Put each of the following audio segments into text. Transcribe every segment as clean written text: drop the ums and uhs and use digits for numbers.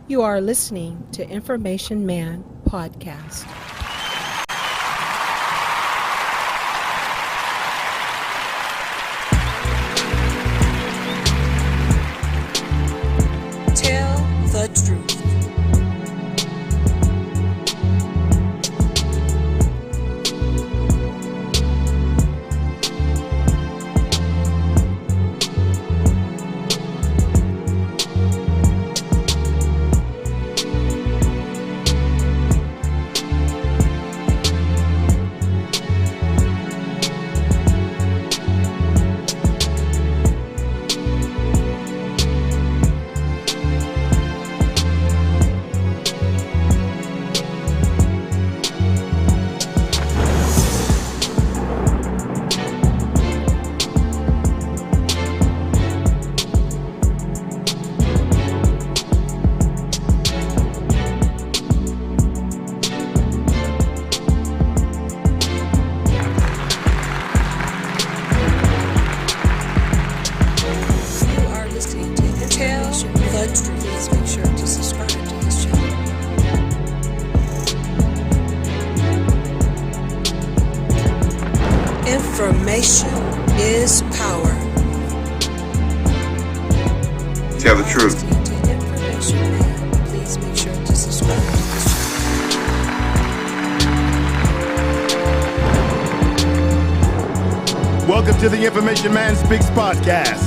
You are listening to Information Man Podcast. Tell the truth. Information is power. Tell the truth. Information Man, please make sure to subscribe to this channel. Welcome to the Information Man Speaks podcast.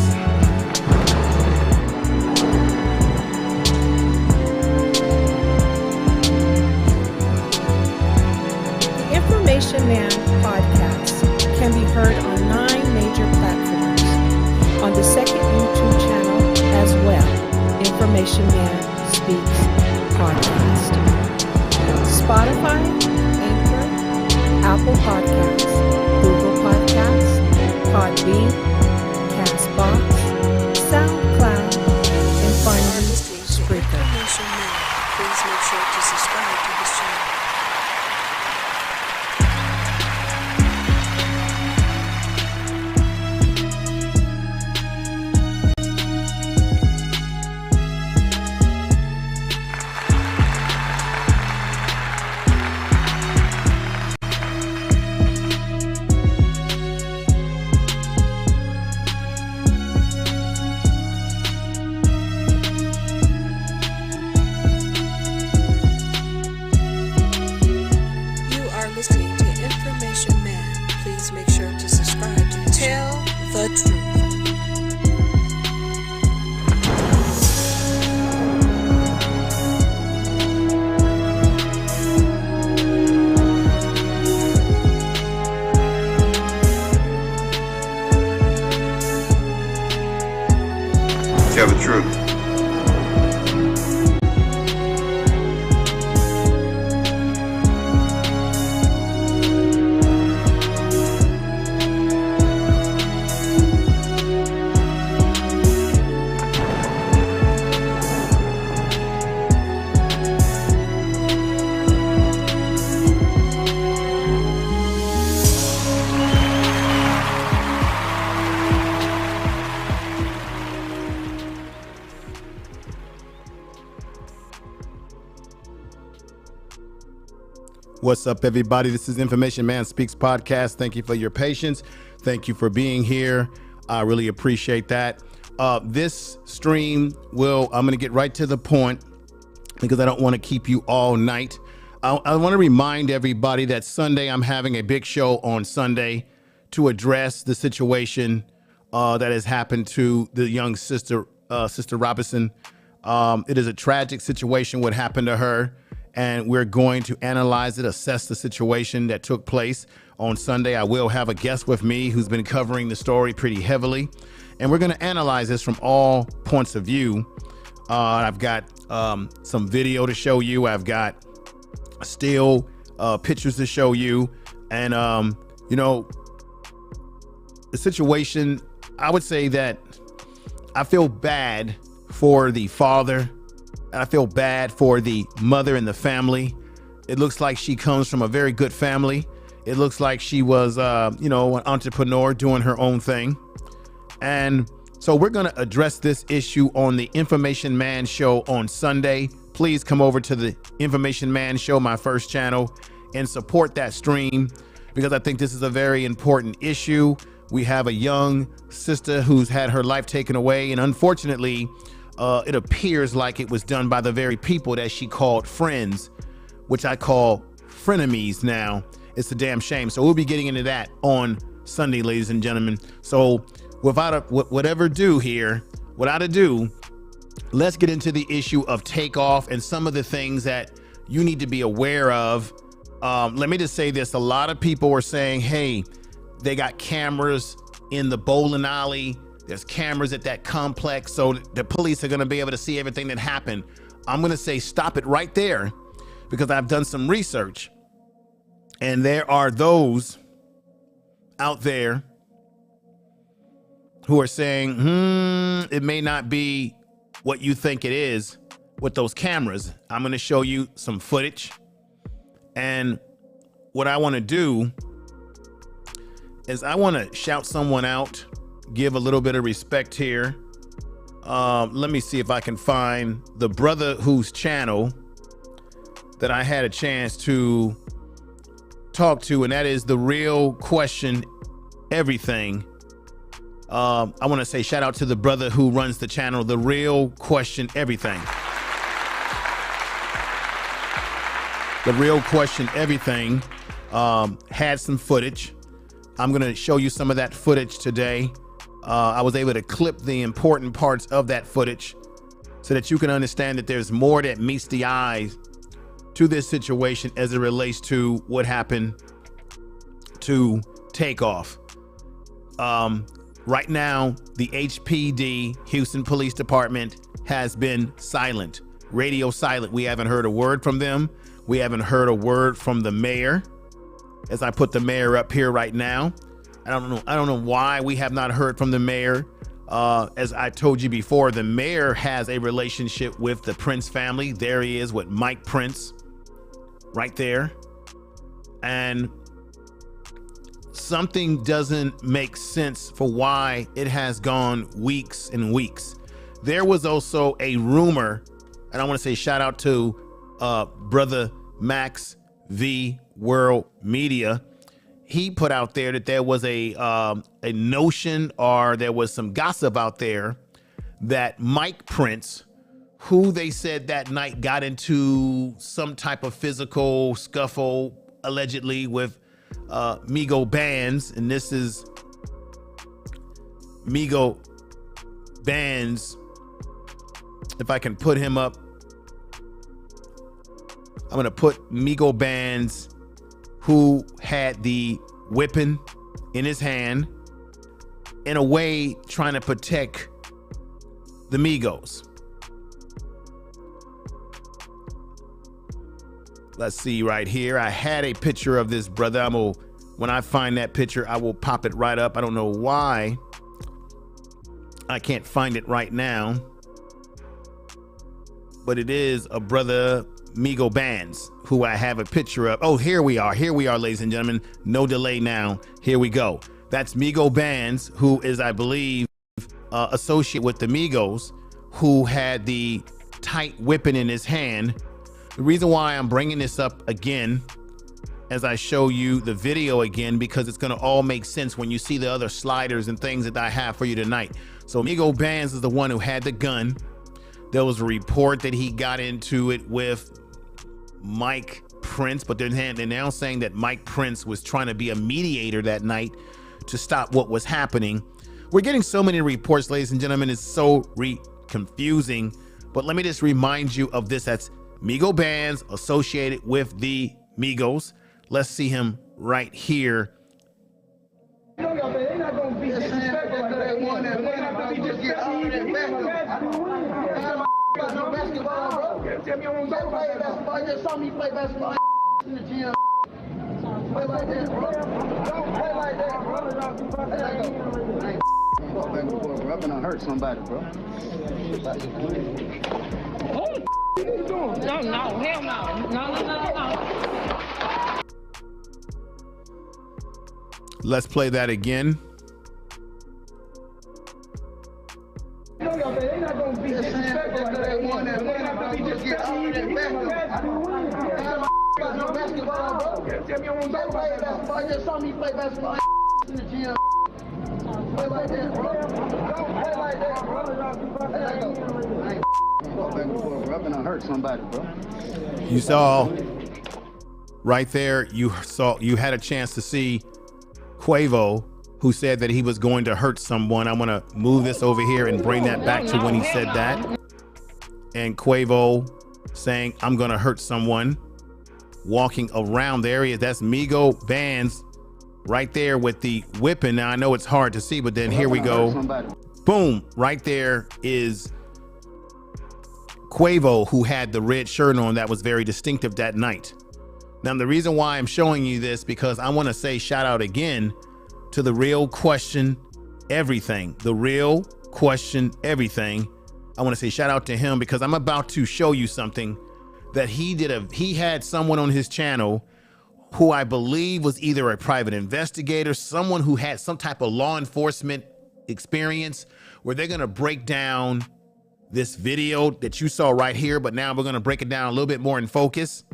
The Information Man Podcast can be heard on 9 major platforms, on the second YouTube channel as well, Information Man Speaks Podcast. Spotify, Anchor, Apple Podcasts, Google Podcasts, Podbean, Castbox, SoundCloud, and finally, Spreaker. Information Man, please make sure to subscribe to this channel. Listening to Information Man, please make sure to subscribe to Tell the Truth. Tell the truth. What's up, everybody? This is Information Man Speaks podcast. Thank you for your patience. Thank you for being here. I really appreciate that. This stream I'm going to get right to the point because I don't want to keep you all night. I want to remind everybody that Sunday, I'm having a big show on Sunday to address the situation that has happened to the young sister, Sister Robinson. It is a tragic situation what happened to her. And we're going to analyze it, assess the situation that took place on Sunday. I will have a guest with me who's been covering the story pretty heavily. And we're going to analyze this from all points of view. I've got some video to show you. I've got still pictures to show you. And, you know, the situation, I would say that I feel bad for the father. I feel bad for the mother and the family. It looks like she comes from a very good family. It looks like she was, you know, an entrepreneur doing her own thing. And So we're going to address this issue on the Information Man Show on Sunday. Please come over to the Information Man Show, my first channel, and support that stream, because I think this is a very important issue. We have a young sister who's had her life taken away, and unfortunately, it appears like it was done by the very people that she called friends, which I call frenemies now. It's a damn shame. So we'll be getting into that on Sunday, ladies and gentlemen. So without ado, let's get into the issue of Takeoff and some of the things that you need to be aware of. Let me just say this. A lot of people were saying, hey, they got cameras in the bowling alley. There's cameras at that complex, so the police are going to be able to see everything that happened. I'm going to say stop it right there, because I've done some research, and there are those out there who are saying, it may not be what you think it is with those cameras. I'm going to show you some footage. And what I want to do is I want to shout someone out, give a little bit of respect here. Let me see if I can find the brother whose channel that I had a chance to talk to, and that is The Real Question Everything. I want to say shout out to the brother who runs the channel, The Real Question Everything. The Real Question Everything had some footage. I'm going to show you some of that footage today. I was able to clip the important parts of that footage so that you can understand that there's more that meets the eye to this situation as it relates to what happened to Takeoff. Right now, the HPD, Houston Police Department, has been silent, radio silent. We haven't heard a word from them. We haven't heard a word from the mayor. As I put the mayor up here right now, I don't know why we have not heard from the mayor. As I told you before, the mayor has a relationship with the Prince family. There he is with Mike Prince, right there. And something doesn't make sense for why it has gone weeks and weeks. There was also a rumor, and I want to say shout out to brother Max V World Media. He put out there that there was a notion, or there was some gossip out there, that Mike Prince, who they said that night got into some type of physical scuffle allegedly with Migo Bands, and this is Migo Bands. If I can put him up, I'm gonna put Migo Bands, who had the whipping in his hand, in a way trying to protect the Migos. Let's see right here. I had a picture of this brother. When I find that picture, I will pop it right up. I don't know why I can't find it right now, but it is a brother, Migo Bands, who I have a picture of. Oh, here we are, ladies and gentlemen. No delay now. Here we go. That's Migo Bands, who is, I believe, associate with the Migos, who had the tight whipping in his hand. The reason why I'm bringing this up again, as I show you the video again, because it's going to all make sense when you see the other sliders and things that I have for you tonight. So Migo Bands is the one who had the gun. There was a report that he got into it with Mike Prince, but they're now saying that Mike Prince was trying to be a mediator that night to stop what was happening. We're getting so many reports, ladies and gentlemen. It's so confusing, but let me just remind you of this. That's Migo Bands associated with the Migos. Let's see him right here. I'm gonna hurt somebody, bro. No, hell no. No. Let's play that again. You saw right there, you had a chance to see Quavo, who said that he was going to hurt someone. I want to move this over here and bring that back to when he said that. And Quavo saying, I'm going to hurt someone, walking around the area. That's Migo Bands right there with the whipping. Now, I know it's hard to see, but then here we go. Boom, right there is Quavo, who had the red shirt on that was very distinctive that night. Now, the reason why I'm showing you this, because I want to say shout out again to the Real Question Everything. The Real Question Everything. I want to say shout out to him because I'm about to show you something that he had someone on his channel who I believe was either a private investigator, someone who had some type of law enforcement experience, where they're going to break down this video that you saw right here, but now we're going to break it down a little bit more in focus.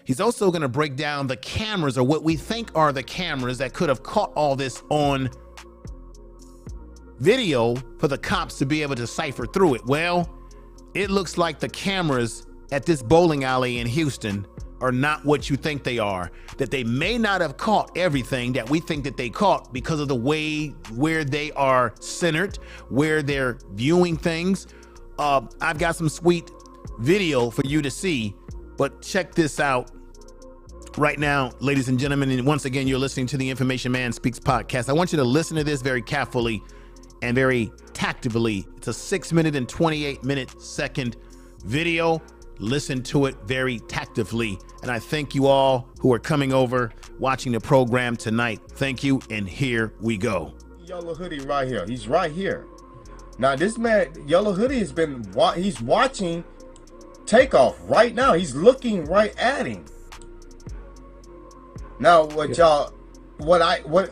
He's also going to break down the cameras, or what we think are the cameras that could have caught all this on video for the cops to be able to cipher through it. Well, it looks like the cameras at this bowling alley in Houston are not what you think they are, that they may not have caught everything that we think that they caught because of the way where they are centered, where they're viewing things. I've got some sweet video for you to see, but check this out right now, ladies and gentlemen. And once again, you're listening to the Information Man Speaks podcast. I want you to listen to this very carefully and very tactfully. It's a 6-minute and 28-second video. Listen to it very tactfully. And I thank you all who are coming over, watching the program tonight. Thank you, and here we go. Yellow hoodie right here. He's right here. Now this man, Yellow Hoodie, has been he's watching Takeoff right now. He's looking right at him. Now what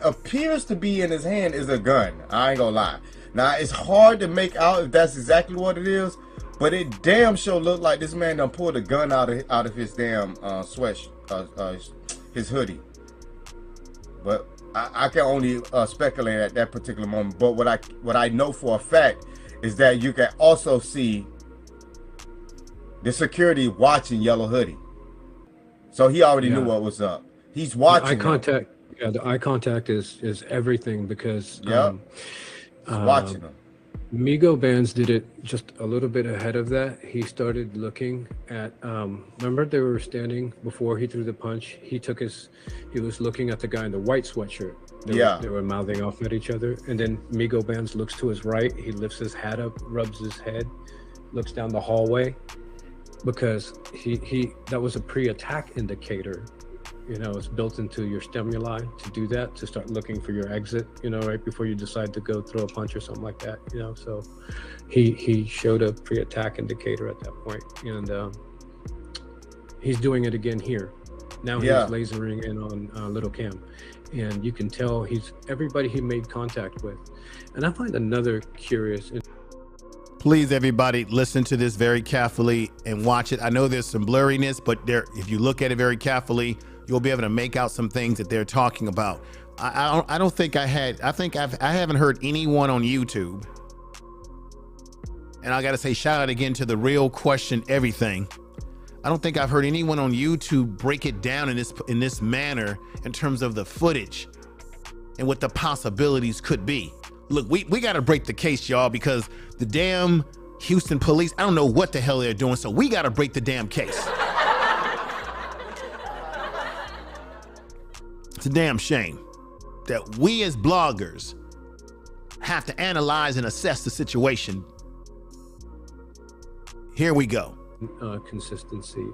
appears to be in his hand is a gun. I ain't gonna lie. Now it's hard to make out if that's exactly what it is, but it damn sure looked like this man done pulled a gun out of his damn his hoodie. But I can only speculate at that particular moment. But what I know for a fact is that you can also see the security watching Yellow Hoodie. So he already knew what was up. He's watching. Eye contact. Yeah, the eye contact is everything because watching them. Migo Bands did it just a little bit ahead of that. He started looking at, remember they were standing before he threw the punch. He was looking at the guy in the white sweatshirt. They were mouthing off at each other. And then Migo Bands looks to his right. He lifts his hat up, rubs his head, looks down the hallway, because that was a pre-attack indicator. You know, it's built into your stimuli to do that, to start looking for your exit, you know, right before you decide to go throw a punch or something like that, you know. So he showed a pre-attack indicator at that point, and he's doing it again here. Now he's lasering in on LilCam, and you can tell everybody he made contact with. And I find another curious. Please, everybody, listen to this very carefully and watch it. I know there's some blurriness, but if you look at it very carefully, you'll be able to make out some things that they're talking about. I don't think I haven't heard anyone on YouTube. And I got to say shout out again to the Real Question Everything. I don't think I've heard anyone on YouTube break it down in this manner in terms of the footage and what the possibilities could be. Look, we got to break the case, y'all, because the damn Houston police, I don't know what the hell they're doing, so we got to break the damn case. It's a damn shame that we as bloggers have to analyze and assess the situation. Here we go. Consistency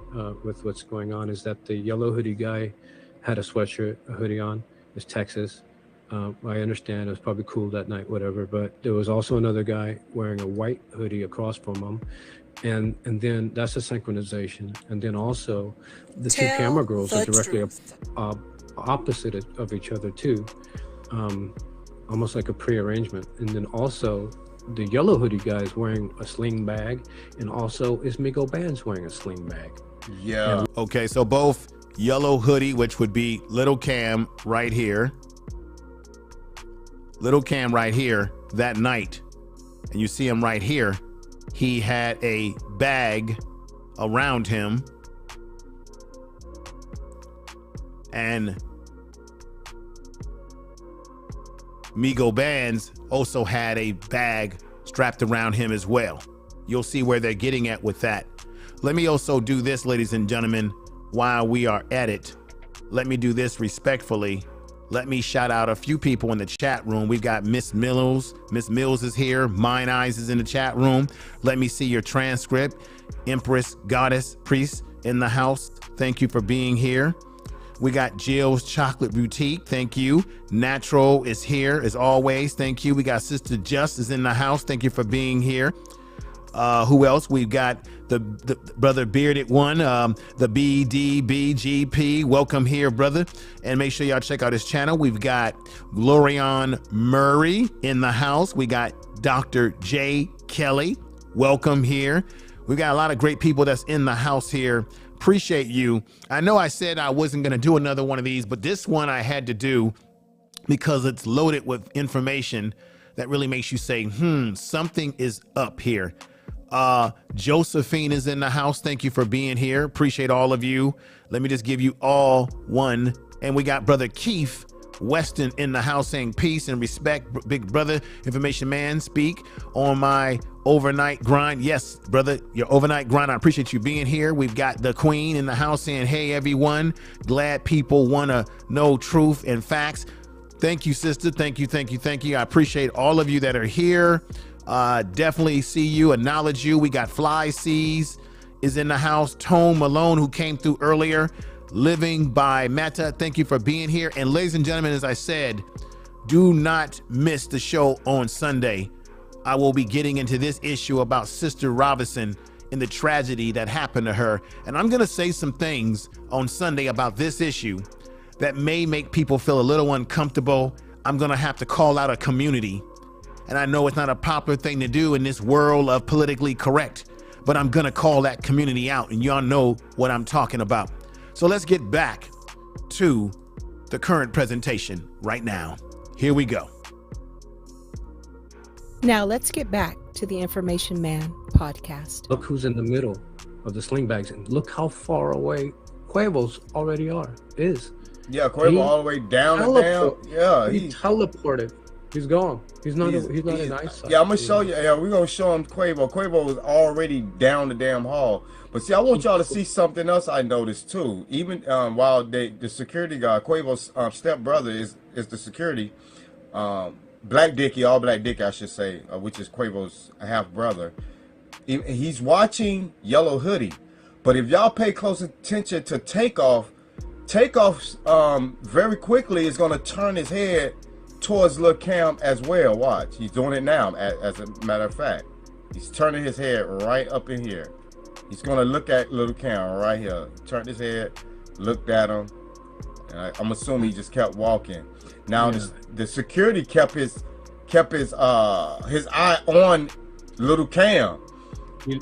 with what's going on is that the yellow hoodie guy had a sweatshirt, a hoodie on. It's Texas. I understand it was probably cool that night, whatever, but there was also another guy wearing a white hoodie across from him. And then that's a synchronization. And then also the two camera girls are directly opposite of each other too. Almost like a pre-arrangement. And then also the yellow hoodie guy is wearing a sling bag, and also is Migo Bands wearing a sling bag. Yeah. Okay, so both yellow hoodie, which would be LilCam right here, LilCam right here that night, and you see him right here. He had a bag around him, and Migo Bands also had a bag strapped around him as well. You'll see where they're getting at with that. Let me also do this, ladies and gentlemen, while we are at it. Let me do this respectfully. Let me shout out a few people in the chat room. We've got Miss Mills. Miss Mills is here. Mine Eyes is in the chat room. Let me see your transcript. Empress, Goddess, Priest in the house. Thank you for being here. We got Jill's Chocolate Boutique. Thank you. Natural is here as always. Thank you. We got Sister Just is in the house. Thank you for being here. Who else? We've got the brother Bearded One, the BDBGP. Welcome here, brother. And make sure y'all check out his channel. We've got Glorion Murray in the house. We got Dr. J. Kelly. Welcome here. We got a lot of great people that's in the house here. Appreciate you. I know I said I wasn't going to do another one of these, but this one I had to do because it's loaded with information that really makes you say, something is up here. Josephine is in the house. Thank you for being here. Appreciate all of you. Let me just give you all one. And we got brother Keith Weston in the house saying peace and respect. Big brother, Information Man, speak on my overnight grind. Yes, brother, your overnight grind. I appreciate you being here. We've got the Queen in the house saying, hey, everyone. Glad people want to know truth and facts. Thank you, sister. Thank you, thank you, thank you. I appreciate all of you that are here. Definitely see you, acknowledge you. We got Fly Seas is in the house. Tone Malone, who came through earlier. Living by Meta, thank you for being here. And ladies and gentlemen, as I said, do not miss the show on Sunday. I will be getting into this issue about Sister Robinson and the tragedy that happened to her. And I'm gonna say some things on Sunday about this issue that may make people feel a little uncomfortable. I'm gonna have to call out a community. And I know it's not a popular thing to do in this world of politically correct, but I'm gonna call that community out, and y'all know what I'm talking about. So let's get back to the current presentation right now. Here we go. Now let's get back to the Information Man podcast. Look who's in the middle of the sling bags, and look how far away Quavo's already is. Yeah, Quavo all the way down and down. Yeah, he teleported. He's gone. He's not in eyesight. Yeah, I'm gonna show you. Yeah, we're gonna show him Quavo. Quavo was already down the damn hall. But see, I want y'all to see something else I noticed too. Even while the security guard, Quavo's stepbrother is the security, Black Dickie, all Black Dickie, I should say, which is Quavo's half brother. He's watching Yellow Hoodie. But if y'all pay close attention to Takeoff very quickly is gonna turn his head towards LilCam as well. Watch, he's doing it now. As a matter of fact, he's turning his head right up in here. He's gonna look at LilCam right here. Turned his head, looked at him, and I'm assuming he just kept walking. Now the security kept his eye on LilCam.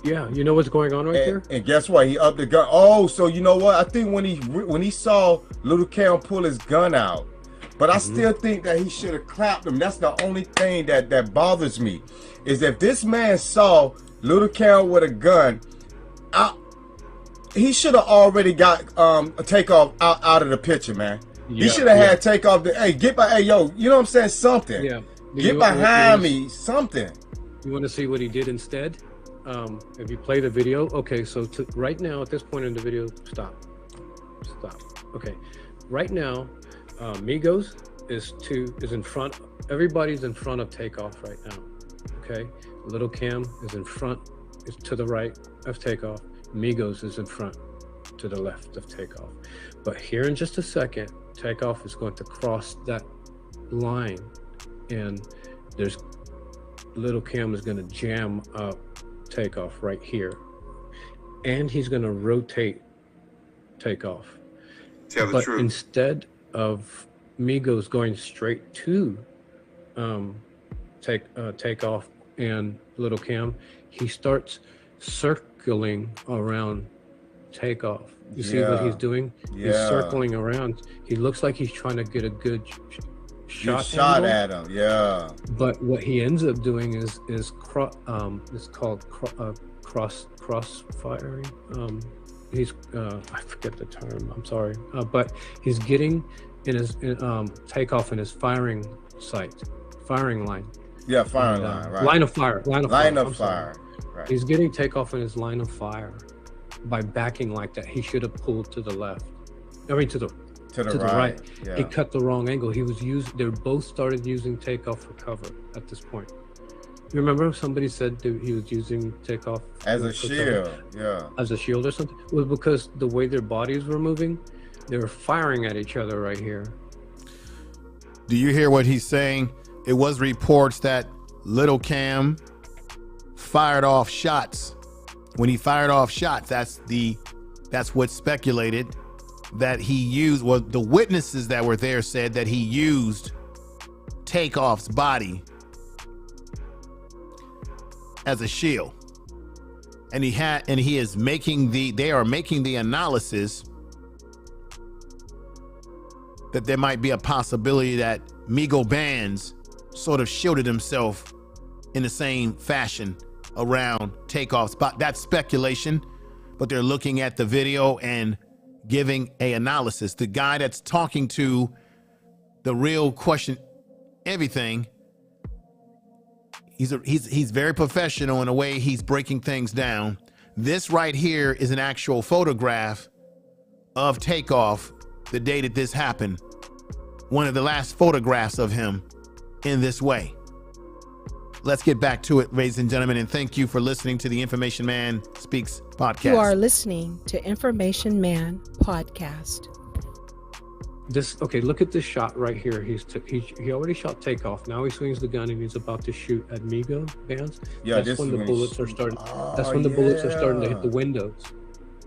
Yeah, you know what's going on right there. And guess what? He upped the gun. Oh, so you know what? I think when he saw LilCam pull his gun out. But I still think that he should have clapped him. That's the only thing that bothers me, is if this man saw LilCam with a gun, he should have already got Takeoff out of the picture, man. He should have had Takeoff. Hey, yo, you know what I'm saying? Something. Yeah. Get behind me. Something. You want to see what he did instead? If you play the video, okay. So right now, at this point in the video, stop. Okay. Right now. Migos is in front. Everybody's in front of Takeoff right now. Okay, LilCam is in front, is to the right of Takeoff. Migos is in front, to the left of Takeoff. But here in just a second, Takeoff is going to cross that line, and LilCam is going to jam up Takeoff right here, and he's going to rotate Takeoff. Tell the but truth. Instead of Migos going straight to Takeoff and LilCam, he starts circling around Takeoff. You see what he's doing? He's circling around. He looks like he's trying to get a good shot at him. Yeah. But what he ends up doing is it's called cross firing. He's I forget the term. I'm sorry. But he's getting in his Takeoff in his firing line. Yeah, firing line. Right. Line of fire. Line of fire. Right. He's getting Takeoff in his line of fire by backing like that. He should have pulled to the left. I mean to the right. Yeah. He cut the wrong angle. They both started using Takeoff for cover at this point. You remember somebody said he was using Takeoff as a shield, as a shield or something? It was because the way their bodies were moving, they were firing at each other right here. Do you hear what he's saying? It was reports that LilCam fired off shots. When he fired off shots, that's what's speculated that he used. Well, the witnesses that were there said that he used Takeoff's body as a shield, and they are making the analysis that there might be a possibility that Migo Bands sort of shielded himself in the same fashion around Takeoff's spot. That's speculation, but they're looking at the video and giving a analysis. The guy that's talking to the real question, everything, he's very professional in the way he's breaking things down. This right here is an actual photograph of Takeoff the day that this happened. One of the last photographs of him in this way. Let's get back to it, ladies and gentlemen, and thank you for listening to the Information Man Speaks podcast. You are listening to Information Man podcast. Look at this shot right here. He already shot Takeoff. Now he swings the gun and he's about to shoot at Migo Bands. Yeah, that's when the bullets are starting. That's when the bullets are starting to hit the windows.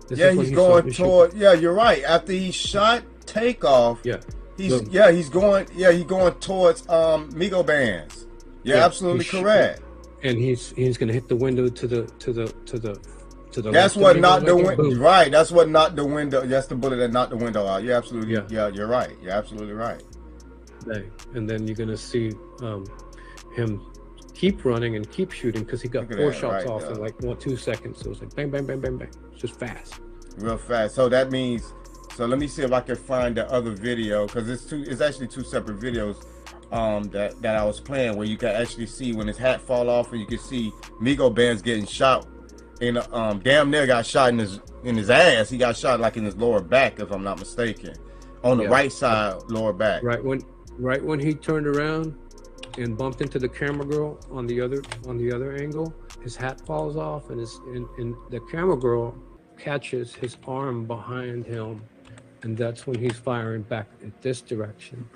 He's going toward. Yeah, you're right. After he shot Takeoff. Yeah. He's going towards Migo Bands. You're absolutely correct. And he's going to hit the window to the That's what knocked the window. Right. That's what knocked the window. That's the bullet that knocked the window out. You're absolutely. Yeah. You're right. You're absolutely right. And then you're going to see him keep running and keep shooting because he got 4 shots off in like 2 seconds. So it was like bang, bang, bang, bang, bang. It's just fast. Real fast. So that means. So let me see if I can find the other video because it's actually 2 separate videos that I was playing where you can actually see when his hat fall off and you can see Migo Bands getting shot and damn near got shot in his ass. He got shot like in his lower back if I'm not mistaken, on the right side lower back. Right when he turned around and bumped into the camera girl on the other angle, his hat falls off and the camera girl catches his arm behind him. And that's when he's firing back in this direction.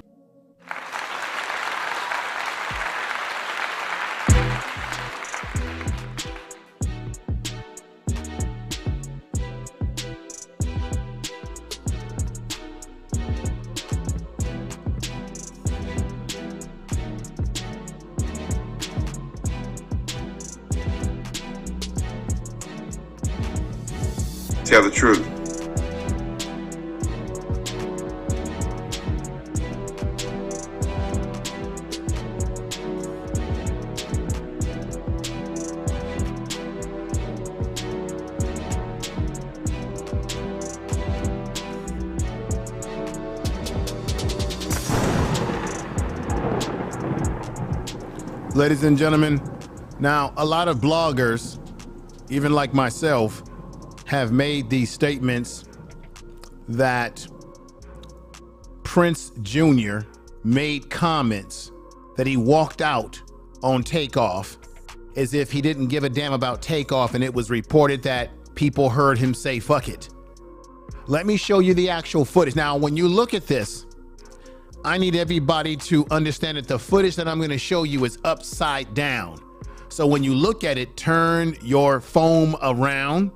Tell the truth. Ladies and gentlemen, now a lot of bloggers, even like myself, have made these statements that Prince Jr. made comments that he walked out on Takeoff as if he didn't give a damn about Takeoff, and it was reported that people heard him say fuck it. Let me show you the actual footage. Now, when you look at this, I need everybody to understand that the footage that I'm going to show you is upside down. So when you look at it, turn your phone around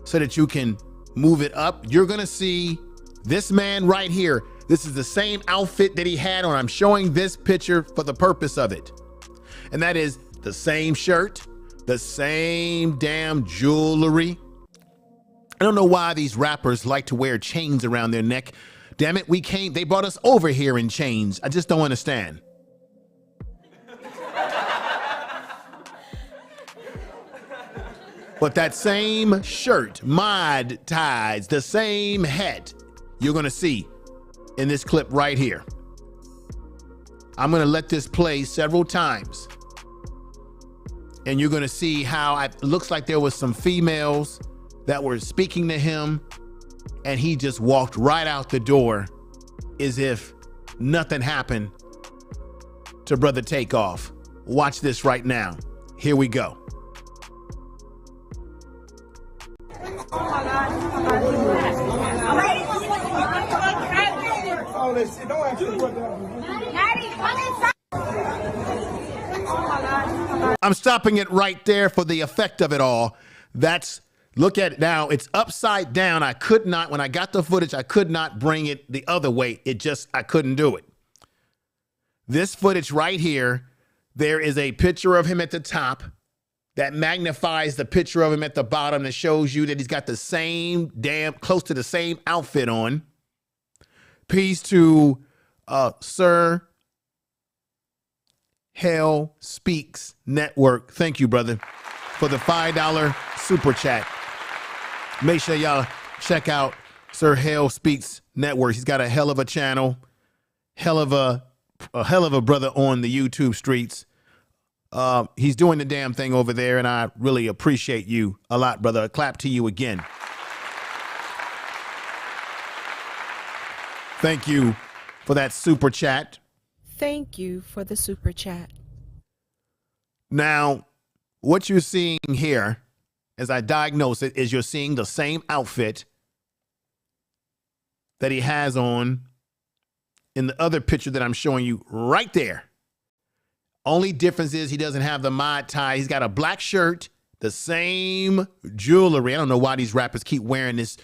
so that you can move it up. You're going to see this man right here. This is the same outfit that he had on. I'm showing this picture for the purpose of it. And that is the same shirt, the same damn jewelry. I don't know why these rappers like to wear chains around their neck. Damn it, they brought us over here in chains. I just don't understand. But that same shirt, mod ties, the same hat, you're gonna see in this clip right here. I'm gonna let this play several times. And you're gonna see how it looks like there was some females that were speaking to him, and he just walked right out the door as if nothing happened to Brother Takeoff. Watch this right now. Here we go. I'm stopping it right there for the effect of it all. Look at it now. It's upside down. I could not, when I got the footage, I could not bring it the other way. I couldn't do it. This footage right here, there is a picture of him at the top that magnifies the picture of him at the bottom that shows you that he's got the same close to the same outfit on. Peace to Sir Hell Speaks Network. Thank you, brother, for the $5 super chat. Make sure y'all check out Sir Hell Speaks Network. He's got a hell of a channel, hell of a brother on the YouTube streets. He's doing the damn thing over there, and I really appreciate you a lot, brother. A clap to you again. Thank you for that super chat. Thank you for the super chat. Now, what you're seeing here, as I diagnose it, is you're seeing the same outfit that he has on in the other picture that I'm showing you right there. Only difference is he doesn't have the mod tie. He's got a black shirt, the same jewelry. I don't know why these rappers keep wearing this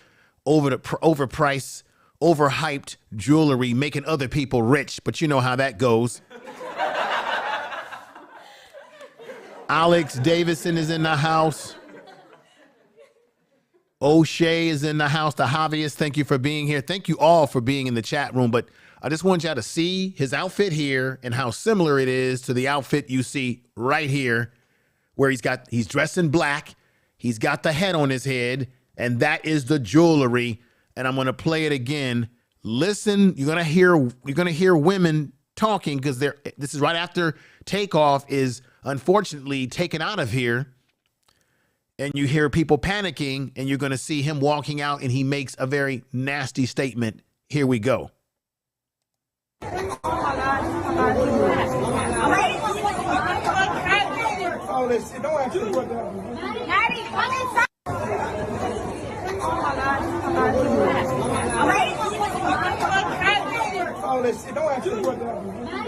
overpriced, overhyped jewelry, making other people rich, but you know how that goes. Alex Davison is in the house. O'Shea is in the house. The hobbyist, thank you for being here. Thank you all for being in the chat room, but I just want y'all to see his outfit here and how similar it is to the outfit you see right here, where he's dressed in black, he's got the head on his head, and that is the jewelry. And I'm gonna play it again. Listen, you're gonna hear women talking, because this is right after Takeoff is unfortunately taken out of here. And you hear people panicking, and you're gonna see him walking out, and he makes a very nasty statement. Here we go.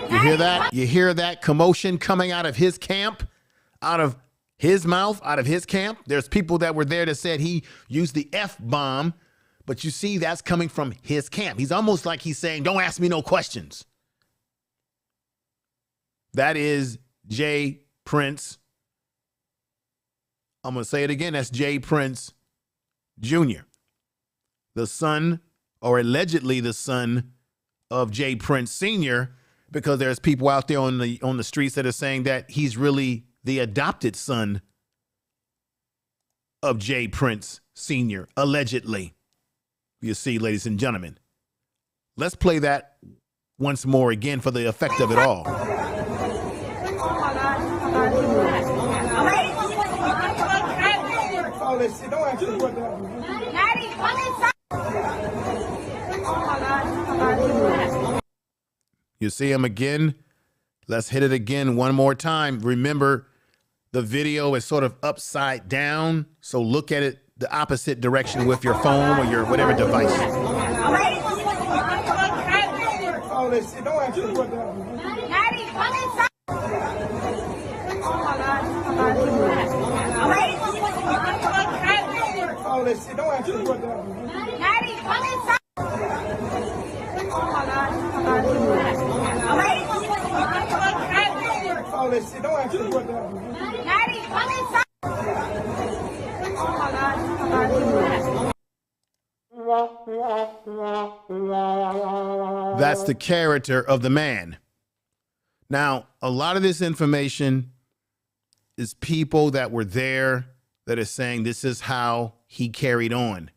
You hear that? You hear that commotion coming out of his camp, out of his mouth, out of his camp? There's people that were there that said he used the F-bomb, but you see that's coming from his camp. He's almost like he's saying, don't ask me no questions. That is Jay Prince. I'm going to say it again. That's Jay Prince Jr., the son, or allegedly the son, of Jay Prince Sr., because there's people out there on the streets that are saying that he's really the adopted son of Jay Prince Sr., allegedly. You see, ladies and gentlemen. Let's play that once more again for the effect of it all. You see him again? Let's hit it again one more time. Remember, the video is sort of upside down, so look at it the opposite direction with your phone or your whatever device. That's the character of the man. Now, a lot of this information is people that were there that are saying this is how he carried on.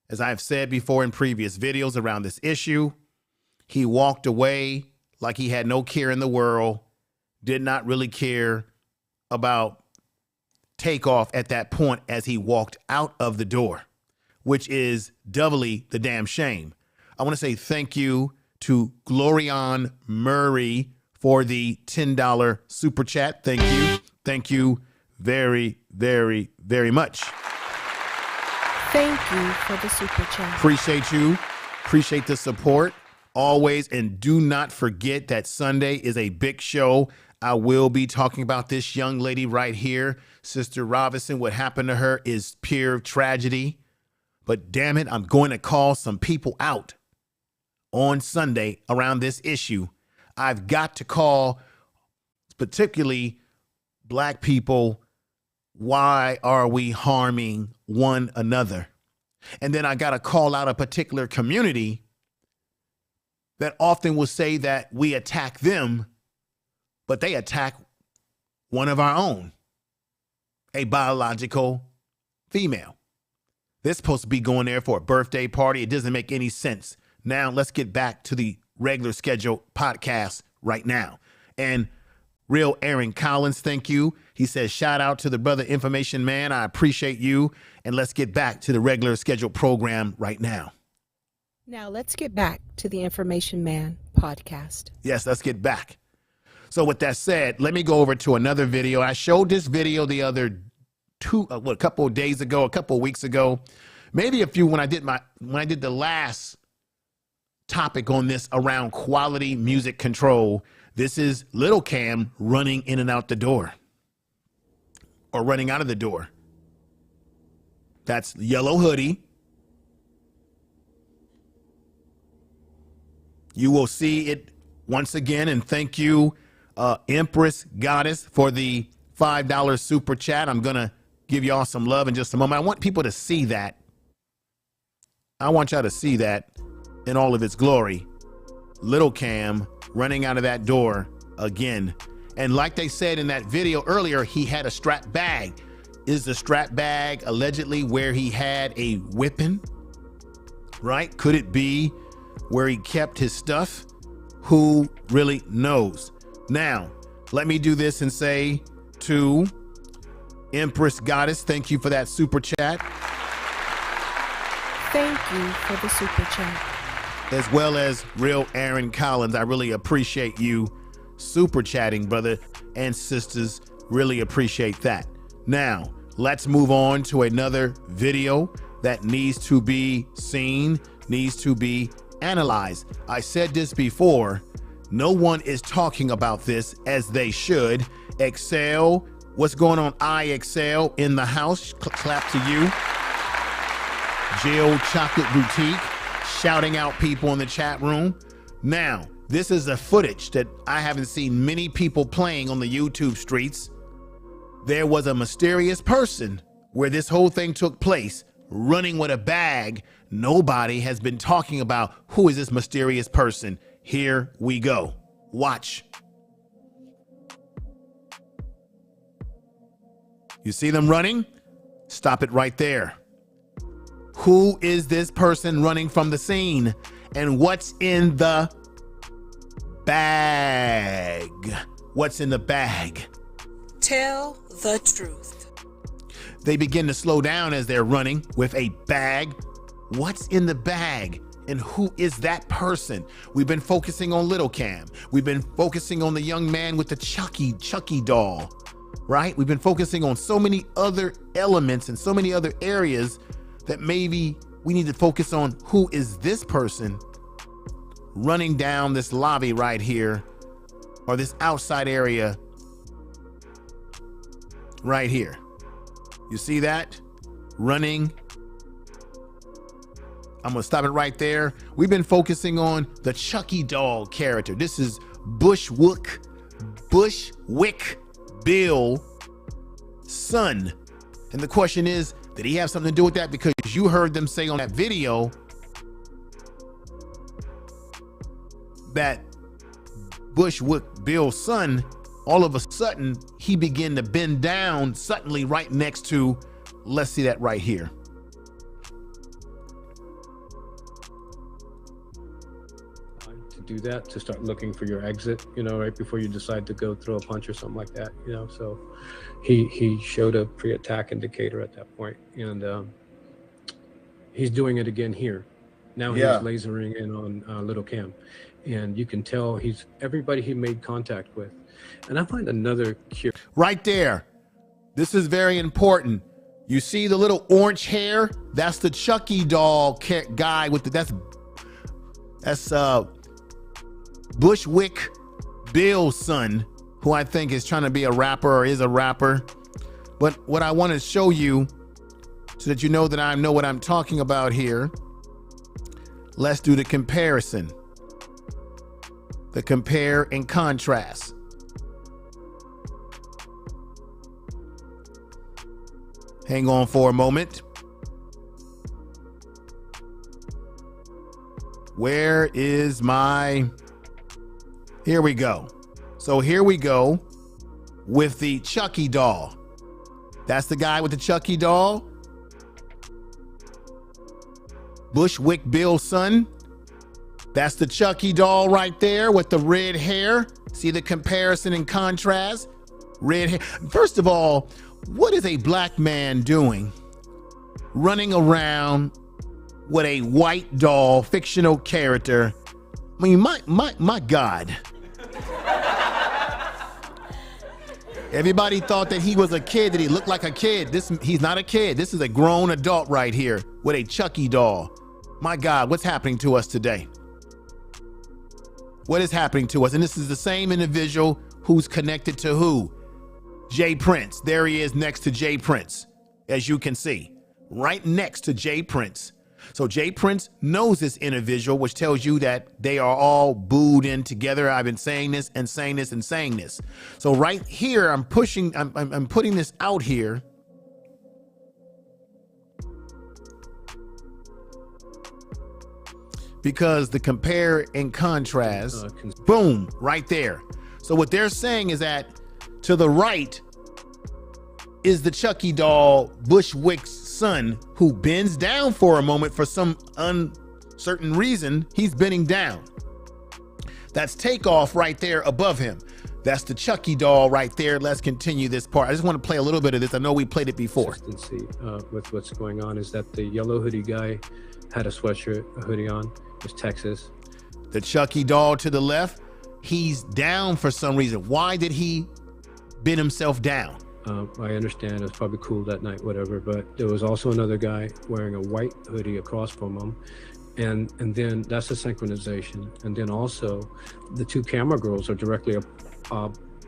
As I've said before in previous videos around this issue, he walked away like he had no care in the world, did not really care about Takeoff at that point as he walked out of the door, which is doubly the damn shame. I want to say thank you to Glorion Murray for the $10 super chat. Thank you. Thank you very, very, very much. Thank you for the super chat. Appreciate you. Appreciate the support always. And do not forget that Sunday is a big show. I will be talking about this young lady right here, Sister Robinson. What happened to her is pure tragedy. But damn it, I'm going to call some people out on Sunday around this issue. I've got to call particularly Black people. Why are we harming one another? And then I got to call out a particular community that often will say that we attack them, but they attack one of our own, a biological female. They're supposed to be going there for a birthday party. It doesn't make any sense. Now let's get back to the regular scheduled podcast right now. And Real Aaron Collins, thank you. He says, shout out to the brother Information Man. I appreciate you. And let's get back to the regular scheduled program right now. Now let's get back to the Information Man podcast. Yes, let's get back. So with that said, let me go over to another video. I showed this video the other a couple of days ago, a couple of weeks ago, maybe a few when I did the last topic on this around quality music control. This is LilCam running in and out the door, or running out of the door. That's yellow hoodie. You will see it once again, and thank you, Empress Goddess, for the $5 super chat. I'm gonna give y'all some love in just a moment. I want people to see that. I want y'all to see that in all of its glory. LilCam running out of that door again. And like they said in that video earlier, he had a strap bag. Is the strap bag allegedly where he had a weapon? Right? Could it be where he kept his stuff? Who really knows? Now, let me do this and say to Empress Goddess, thank you for that super chat. Thank you for the super chat. As well as Real Aaron Collins. I really appreciate you super chatting, brother and sisters. Really appreciate that. Now, let's move on to another video that needs to be seen, needs to be analyzed. I said this before. No one is talking about this as they should. Excel, what's going on? IXL in the house. Clap to you. Jill Chocolate Boutique, shouting out people in the chat room. Now, this is a footage that I haven't seen many people playing on the YouTube streets. There was a mysterious person where this whole thing took place, running with a bag. Nobody has been talking about who is this mysterious person. Here we go. Watch. You see them running? Stop it right there. Who is this person running from the scene? And what's in the bag? What's in the bag? Tell the truth. They begin to slow down as they're running with a bag. What's in the bag? And who is that person? We've been focusing on LilCam. We've been focusing on the young man with the Chucky doll, right? We've been focusing on so many other elements and so many other areas that maybe we need to focus on who is this person running down this lobby right here, or this outside area right here. You see that? Running. I'm gonna stop it right there. We've been focusing on the Chucky doll character. This is Bushwick Bill son. And the question is, did he have something to do with that? Because you heard them say on that video that Bushwick Bill's son, all of a sudden, he began to bend down suddenly right next to, let's see that right here. To do that, to start looking for your exit, you know, right before you decide to go throw a punch or something like that, you know. So he showed a pre-attack indicator at that point, and he's doing it again here. Now he's lasering in on LilCam, and you can tell he's everybody he made contact with. And I find another curious right there. This is very important. You see the little orange hair? That's the Chucky doll guy with the that's Bushwick Bill's son, who I think is trying to be a rapper or is a rapper. But what I want to show you so that you know that I know what I'm talking about here, let's do the comparison. The compare and contrast. Hang on for a moment. Where is my... Here we go. So here we go with the Chucky doll. That's the guy with the Chucky doll. Bushwick Bill's son. That's the Chucky doll right there with the red hair. See the comparison and contrast? Red hair. First of all, what is a black man doing running around with a white doll, fictional character? I mean, my God. Everybody thought that he was a kid, that he looked like a kid. He's not a kid. This is a grown adult right here with a Chucky doll. My God, what's happening to us today? What is happening to us? And this is the same individual who's connected to who? Jay Prince. There he is next to Jay Prince, as you can see, right next to Jay Prince. So Jay Prince knows this individual, which tells you that they are all booed in together. I've been saying this and saying this and saying this. So right here, I'm putting this out here. Because the compare and contrast, boom, right there. So what they're saying is that to the right is the Chucky doll, Bushwick's son, who bends down for a moment for some uncertain reason. He's bending down. That's Takeoff right there above him. That's the Chucky doll right there. Let's continue this part. I just want to play a little bit of this. I know we played it before. Consistency with what's going on is that the yellow hoodie guy had a sweatshirt, a hoodie on. It was Texas. The Chucky doll to the left, he's down for some reason. Why did he bend himself down? I understand it was probably cool that night, whatever, but there was also another guy wearing a white hoodie across from him. And then that's a synchronization. And then also the two camera girls are directly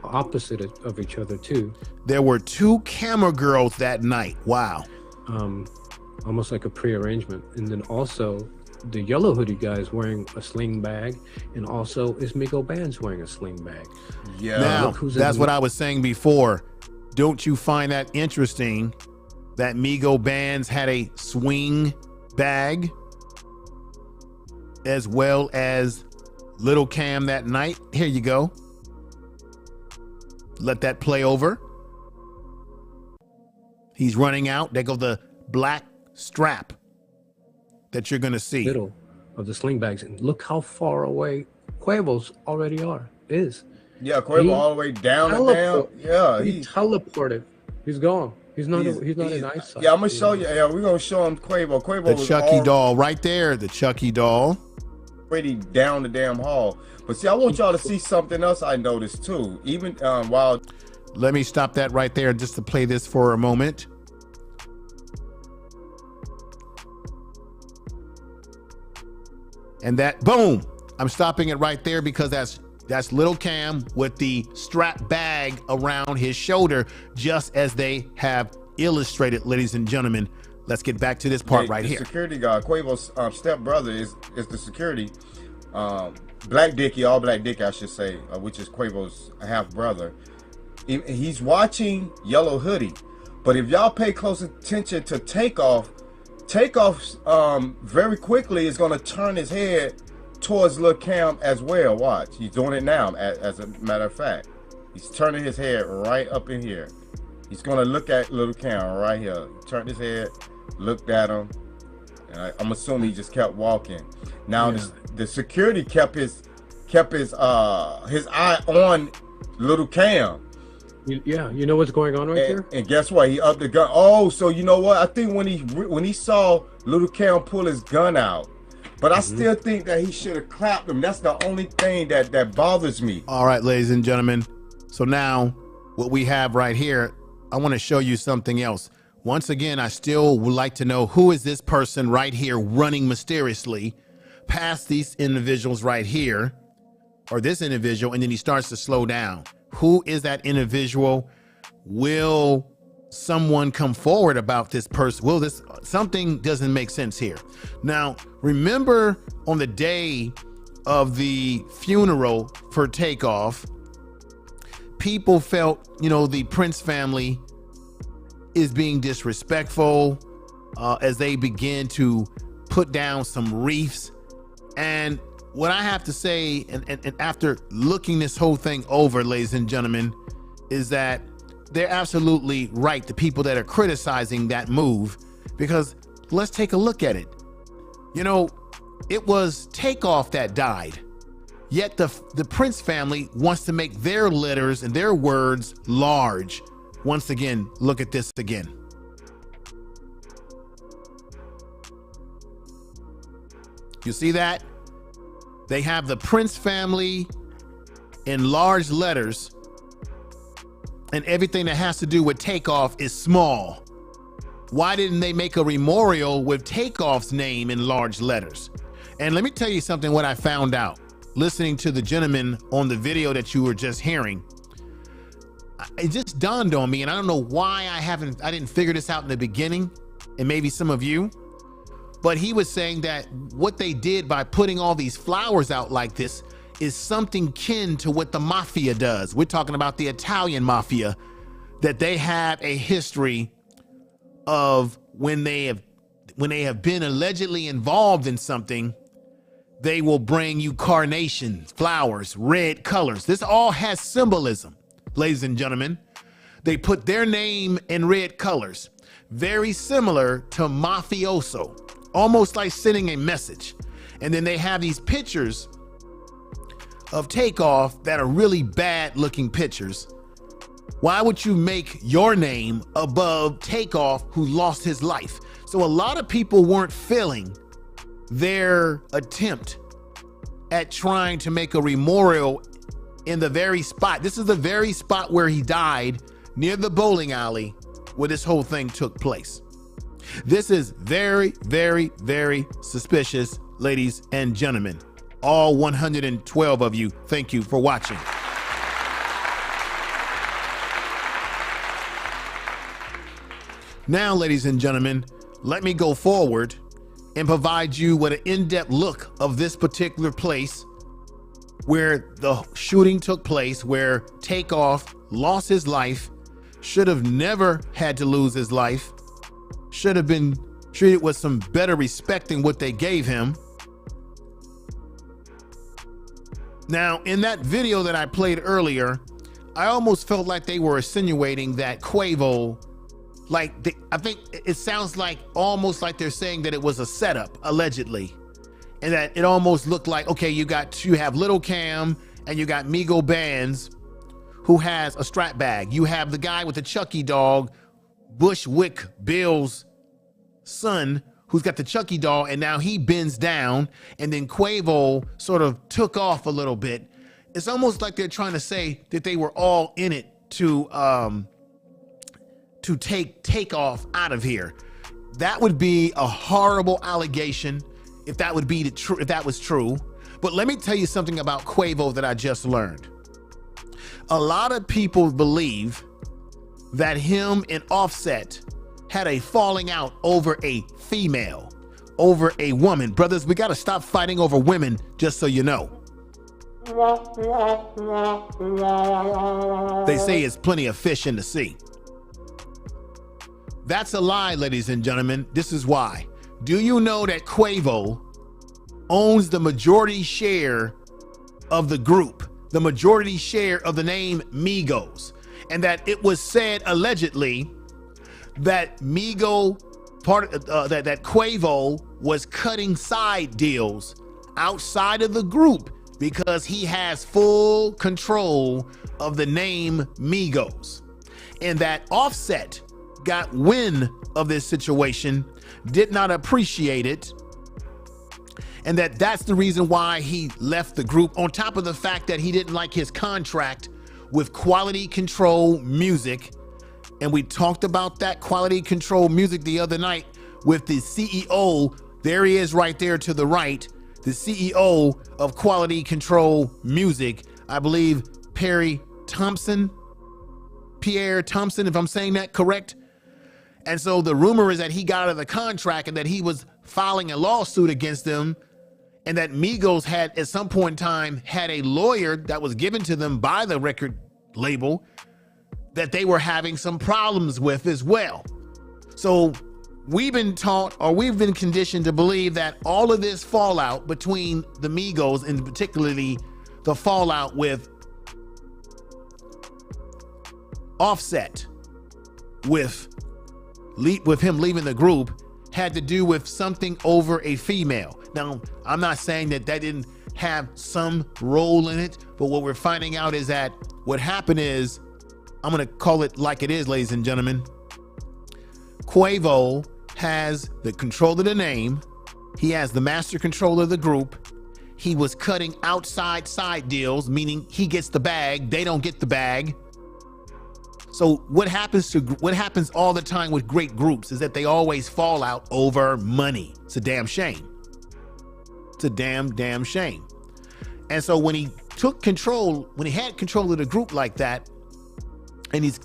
opposite of each other too. There were two camera girls that night. Wow. Almost like a pre-arrangement. And then also the yellow hoodie guy is wearing a sling bag, and also is Migo Bands wearing a sling bag. Yeah. Now, that's what I was saying before. Don't you find that interesting that Migo Bands had a swing bag as well as LilCam that night? Here you go. Let that play over. He's running out. There goes the black strap that you're going to see. Middle of the sling bags. And look how far away Quavo's already is. Yeah, Quavo all the way down and down. Yeah, he teleported. He's gone. He's not in eyesight. Yeah, I'm gonna show you. Yeah, we're gonna show him Quavo. Quavo the Chucky doll right there. The Chucky doll. Already down the damn hall. But see, I want y'all to see something else I noticed too. Even while. Let me stop that right there just to play this for a moment. And that, boom, I'm stopping it right there because that's LilCam with the strap bag around his shoulder, just as they have illustrated, ladies and gentlemen. Let's get back to this part right here. Security guard, Quavo's stepbrother is the security. Black Dickie, all Black Dickie, I should say, which is Quavo's half brother. he's watching Yellow Hoodie. But if y'all pay close attention to Takeoff, Takeoff very quickly is going to turn his head towards LilCam as well. Watch, he's doing it now. As a matter of fact, he's turning his head right up in here. He's going to look at LilCam right here. He turned his head, looked at him, and I'm assuming he just kept walking. Now the security kept his eye on LilCam. Yeah, you know what's going on right there? And guess what? He upped the gun. Oh, so you know what? I think when he saw LilCam pull his gun out, but I still think that he should have clapped him. That's the only thing that bothers me. All right, ladies and gentlemen. So now what we have right here, I want to show you something else. Once again, I still would like to know, who is this person right here running mysteriously past these individuals right here, or this individual, and then he starts to slow down. Who is that individual? Will someone come forward about this person? Something doesn't make sense here. Now, remember on the day of the funeral for Takeoff, people felt, the Prince family is being disrespectful as they begin to put down some wreaths. And what I have to say, and after looking this whole thing over, ladies and gentlemen, is that they're absolutely right, the people that are criticizing that move, because let's take a look at it. It was Takeoff that died, yet the Prince family wants to make their letters and their words large. Once again, look at this again. You see that? They have the Prince family in large letters, and everything that has to do with Takeoff is small. Why didn't they make a memorial with Takeoff's name in large letters? And let me tell you something, what I found out listening to the gentleman on the video that you were just hearing. It just dawned on me, and I don't know why I didn't figure this out in the beginning, and maybe some of you. But he was saying that what they did by putting all these flowers out like this is something kin to what the mafia does. We're talking about the Italian mafia, that they have a history of when they have been allegedly involved in something, they will bring you carnations, flowers, red colors. This all has symbolism, ladies and gentlemen. They put their name in red colors, very similar to mafioso. Almost like sending a message. And then they have these pictures of Takeoff that are really bad looking pictures. Why would you make your name above Takeoff, who lost his life? So a lot of people weren't feeling their attempt at trying to make a memorial in the very spot. This is the very spot where he died, near the bowling alley where this whole thing took place. This is very, very, very suspicious, ladies and gentlemen. All 112 of you, thank you for watching. Now, ladies and gentlemen, let me go forward and provide you with an in-depth look of this particular place where the shooting took place, where Takeoff lost his life, should have never had to lose his life, should have been treated with some better respect than what they gave him. Now, in that video that I played earlier, I almost felt like they were insinuating that Quavo, I think it sounds like almost like they're saying that it was a setup, allegedly, and that it almost looked like, okay, you have LilCam and you got Migo Bands, who has a strap bag. You have the guy with the Chucky dog, Bushwick Bill's son, who's got the Chucky doll, and now he bends down, and then Quavo sort of took off a little bit. It's almost like they're trying to say that they were all in it to take Takeoff out of here. That would be a horrible allegation if that would be if that was true. But let me tell you something about Quavo that I just learned. A lot of people believe that him and Offset had a falling out over a female, over a woman. Brothers, we got to stop fighting over women, just so you know. They say it's plenty of fish in the sea. That's a lie, ladies and gentlemen. This is why. Do you know that Quavo owns the majority share of the group, the majority share of the name Migos, and that it was said allegedly that that Quavo was cutting side deals outside of the group because he has full control of the name Migos, and that Offset got wind of this situation, did not appreciate it, and that's the reason why he left the group, on top of the fact that he didn't like his contract with Quality Control Music. And we talked about that Quality Control Music the other night with the CEO. There he is right there to the right, the CEO of Quality Control Music, I believe Pierre Thompson, if I'm saying that correct. And so the rumor is that he got out of the contract and that he was filing a lawsuit against them, and that Migos had at some point in time had a lawyer that was given to them by the record label that they were having some problems with as well. So we've been taught, or we've been conditioned to believe that all of this fallout between the Migos, and particularly the fallout with Offset, with him leaving the group, had to do with something over a female. Now, I'm not saying that didn't have some role in it, but what we're finding out is that what happened is, I'm gonna call it like it is, ladies and gentlemen. Quavo has the control of the name. He has the master control of the group. He was cutting outside side deals, meaning he gets the bag, they don't get the bag. So what happens all the time with great groups is that they always fall out over money. It's a damn shame. It's a damn shame. And so when he took control, when he had control of the group like that, and he's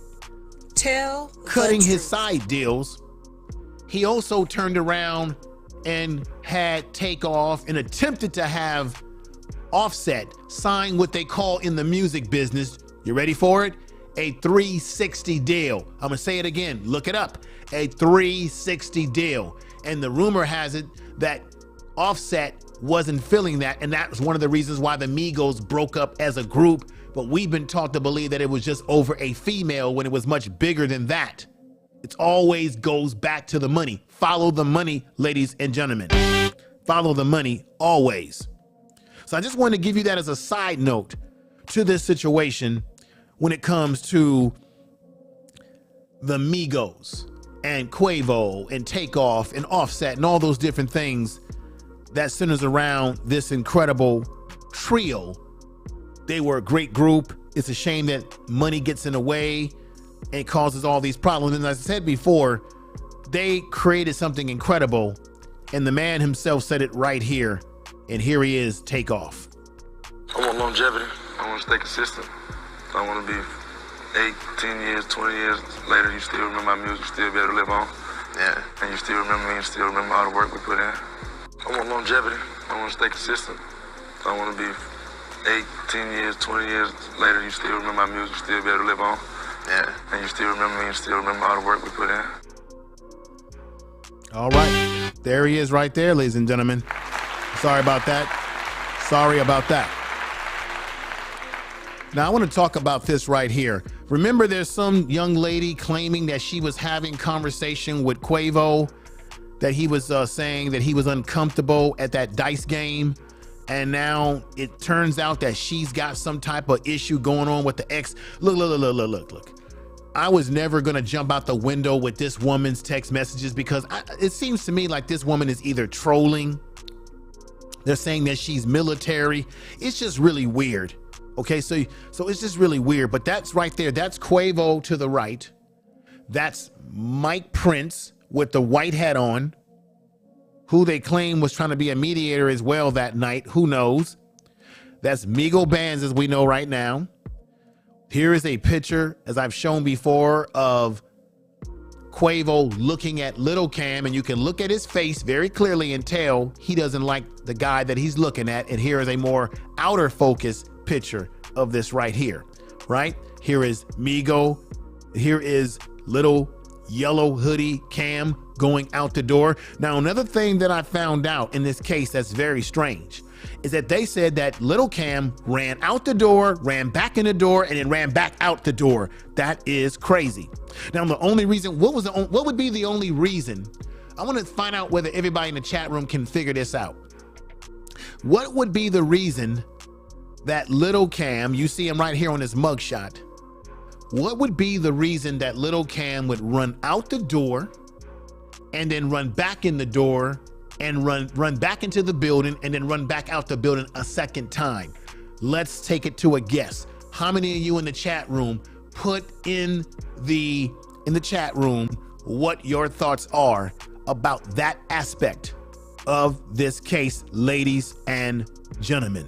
cutting his side deals, he also turned around and had Takeoff and attempted to have Offset sign what they call in the music business, you ready for it? A 360 deal. I'm gonna say it again, look it up, a 360 deal. And the rumor has it that Offset wasn't feeling that, and that was one of the reasons why the Migos broke up as a group. But we've been taught to believe that it was just over a female when it was much bigger than that. It always goes back to the money. Follow the money, ladies and gentlemen. Follow the money always. So I just wanted to give you that as a side note to this situation when it comes to the Migos and Quavo and Takeoff and Offset and all those different things that centers around this incredible trio. They were a great group. It's a shame that money gets in the way and causes all these problems. And as I said before, they created something incredible, and the man himself said it right here. And here he is, Takeoff. I want longevity. I want to stay consistent. I want to be 8, 10 years, 20 years later, you still remember my music, still be able to live on. Yeah. And you still remember me and still remember all the work we put in. I want longevity. I want to stay consistent. I want to be 8, 10 years, 20 years later, you still remember my music, still be able to live on. Yeah. And you still remember me and still remember all the work we put in. All right. There he is right there, ladies and gentlemen. Sorry about that. Sorry about that. Now, I want to talk about this right here. Remember, there's some young lady claiming that she was having conversation with Quavo, that he was saying that he was uncomfortable at that dice game. And now it turns out that she's got some type of issue going on with the ex. Look. I was never going to jump out the window with this woman's text messages because it seems to me like this woman is either trolling. They're saying that she's military. It's just really weird. Okay, so it's just really weird, but that's right there. That's Quavo to the right. That's Mike Prince with the white hat on, who they claim was trying to be a mediator as well that night. Who knows? That's Migo Bands, as we know right now. Here is a picture, as I've shown before, of Quavo looking at LilCam, and you can look at his face very clearly and tell he doesn't like the guy that he's looking at. And here is a more outer focus picture of this right here, right? Here is Migo. Here is little yellow hoodie Cam going out the door. Now, another thing that I found out in this case that's very strange is that they said that little Cam ran out the door, ran back in the door, and then ran back out the door. That is crazy. Now, the only reason, what would be the only reason? I want to find out whether everybody in the chat room can figure this out. What would be the reason that little Cam, you see him right here on this mugshot, what would be the reason that little Cam would run out the door and then run back in the door and run back into the building and then run back out the building a second time? Let's take it to a guess. How many of you in the chat room put in the chat room what your thoughts are about that aspect of this case, ladies and gentlemen?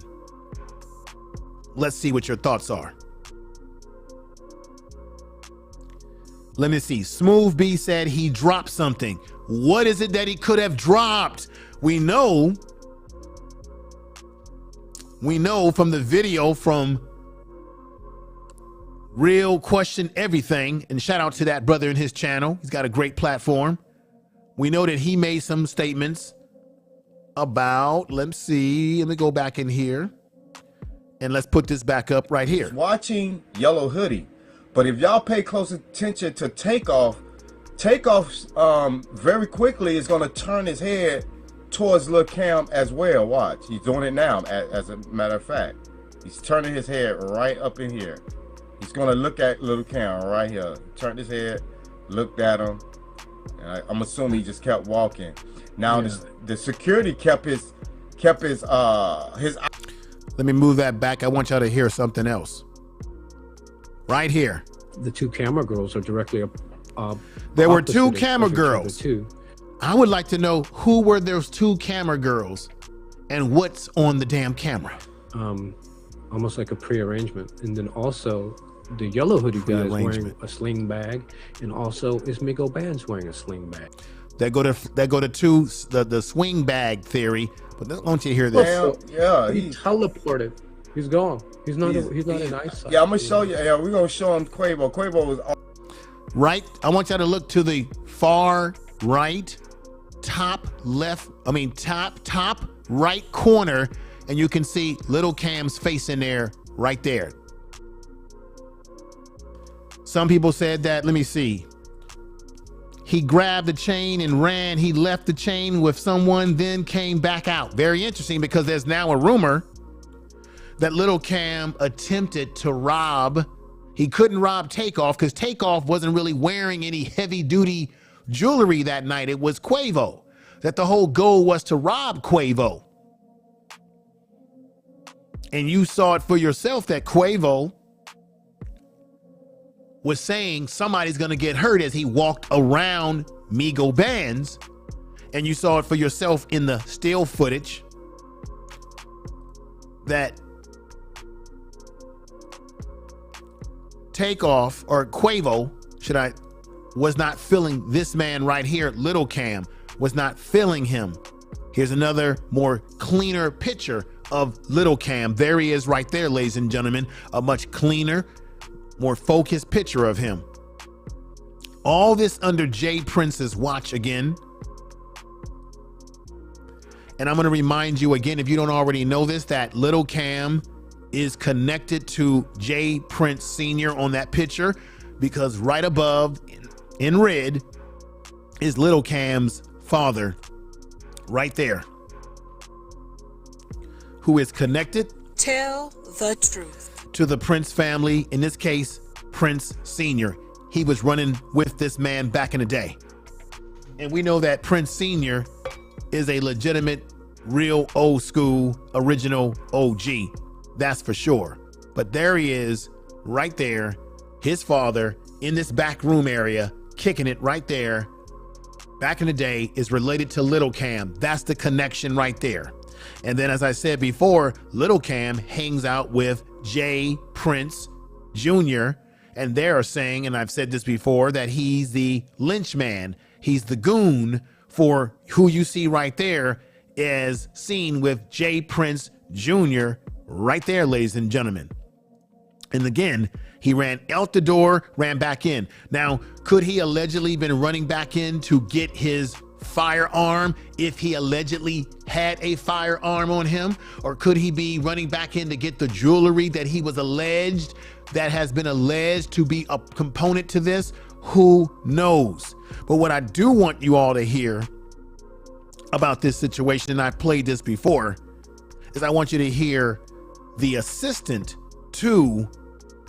Let's see what your thoughts are. Let me see. Smooth B said he dropped something. What is it that he could have dropped? We know from the video from Real Question Everything, and shout out to that brother in his channel. He's got a great platform. We know that he made some statements about, let me go back in here and let's put this back up right here. Watching Yellow Hoodie, but if y'all pay close attention to Takeoff very quickly is going to turn his head towards LilCam as well. Watch, he's doing it now. As a matter of fact, he's turning his head right up in here. He's going to look at LilCam right here. Turned his head, looked at him, and I'm assuming he just kept walking. Now the security kept his. Let me move that back. I want y'all to hear something else. Right here. The two camera girls are directly there were two camera girls. I would like to know who were those two camera girls and what's on the damn camera. Almost like a pre-arrangement. And then also the yellow hoodie guy is wearing a sling bag, and also is Migo Bands wearing a sling bag. That go to the swing bag theory, but don't you hear this? Yeah, he teleported. He's gone. He's not in eyesight. Yeah, I'm gonna show you. Yeah, we're gonna show him Quavo. Quavo was right. I want y'all to look to the far right, top right corner, and you can see little Cam's face in there, right there. Some people said that, let me see. He grabbed the chain and ran. He left the chain with someone, then came back out. Very interesting, because there's now a rumor that little Cam attempted to rob. He couldn't rob Takeoff because Takeoff wasn't really wearing any heavy duty jewelry that night. It was Quavo. That the whole goal was to rob Quavo. And you saw it for yourself that Quavo was saying somebody's gonna get hurt as he walked around Migo Bands, and you saw it for yourself in the still footage that Takeoff, or Quavo, was not feeling this man right here. Little Cam was not feeling him. Here's another more cleaner picture of little Cam. There he is right there, ladies and gentlemen, a much cleaner, more focused picture of him. All this under J Prince's watch again. And I'm going to remind you again, if you don't already know this, that little Cam is connected to J Prince Sr. on that picture, because right above in red is little Cam's father right there, who is connected Tell the truth to the Prince family, in this case, Prince Sr. He was running with this man back in the day. And we know that Prince Sr. is a legitimate, real old school, original OG. That's for sure. But there he is, right there, his father in this back room area, kicking it right there. Back in the day is related to little Cam. That's the connection right there. And then, as I said before, little Cam hangs out with J Prince Jr. And they are saying, and I've said this before, that he's the lynch man. He's the goon for who you see right there, as seen with J Prince Jr. right there, ladies and gentlemen. And again, he ran out the door, ran back in. Now, could he allegedly been running back in to get his firearm if he allegedly had a firearm on him? Or could he be running back in to get the jewelry that he was alleged, that has been alleged to be a component to this? Who knows? But what I do want you all to hear about this situation, and I've played this before, is I want you to hear the assistant to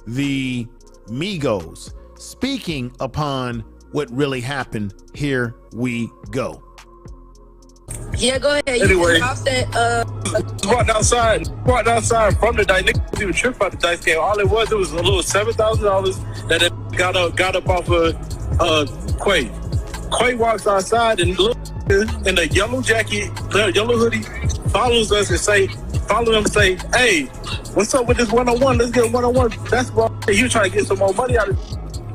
the Migos speaking upon what really happened. Here we go. Yeah, go ahead. Anyway, you off that, walked outside from the dice. Niggas even tripped about the dice game. All it was a little $7,000 that it got up off of Quay. Quay walks outside and look in the yellow jacket, the yellow hoodie, follows us and say, hey, what's up with this one-on-one? Let's get a one-on-one basketball. He was trying to get some more money out of it.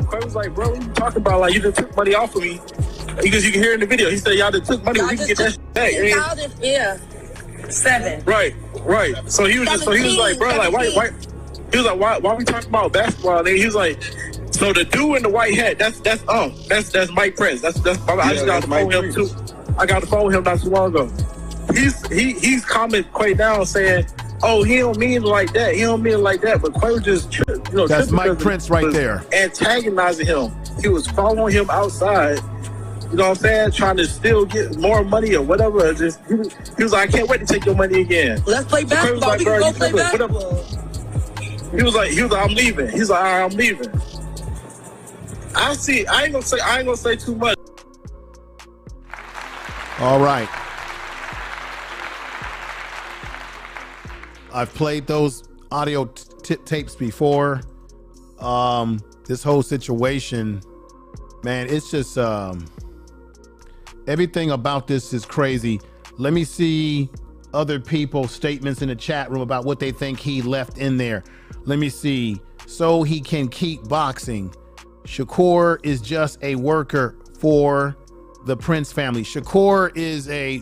Quay was like, bro, what you talking about? Like, you just took money off of me. Because you can hear in the video, he said, y'all just took money. We can get that shit back. yeah. 7. Right. So he was like, bro, like, why? He was like, why we talking about basketball? And he was like, so the dude in the white hat, that's Mike Prince. I just got to phone him too. I got to phone him not too long ago. He's commenting Quay down saying, oh, he don't mean it like that. He don't mean it like that. But Quay was just, that's Mike Prince right there, antagonizing him. He was following him outside. You know what I'm saying? Trying to still get more money or whatever. Just he was like, I can't wait to take your money again. Let's play basketball. We can go play basketball. He was like, I'm leaving. He's like, all right, I'm leaving. I ain't gonna say too much. All right. I've played those audio tapes before. This whole situation, man, it's just everything about this is crazy. Let me see other people's statements in the chat room about what they think he left in there. Let me see. So he can keep boxing. Shakur is just a worker for the Prince family. Shakur is a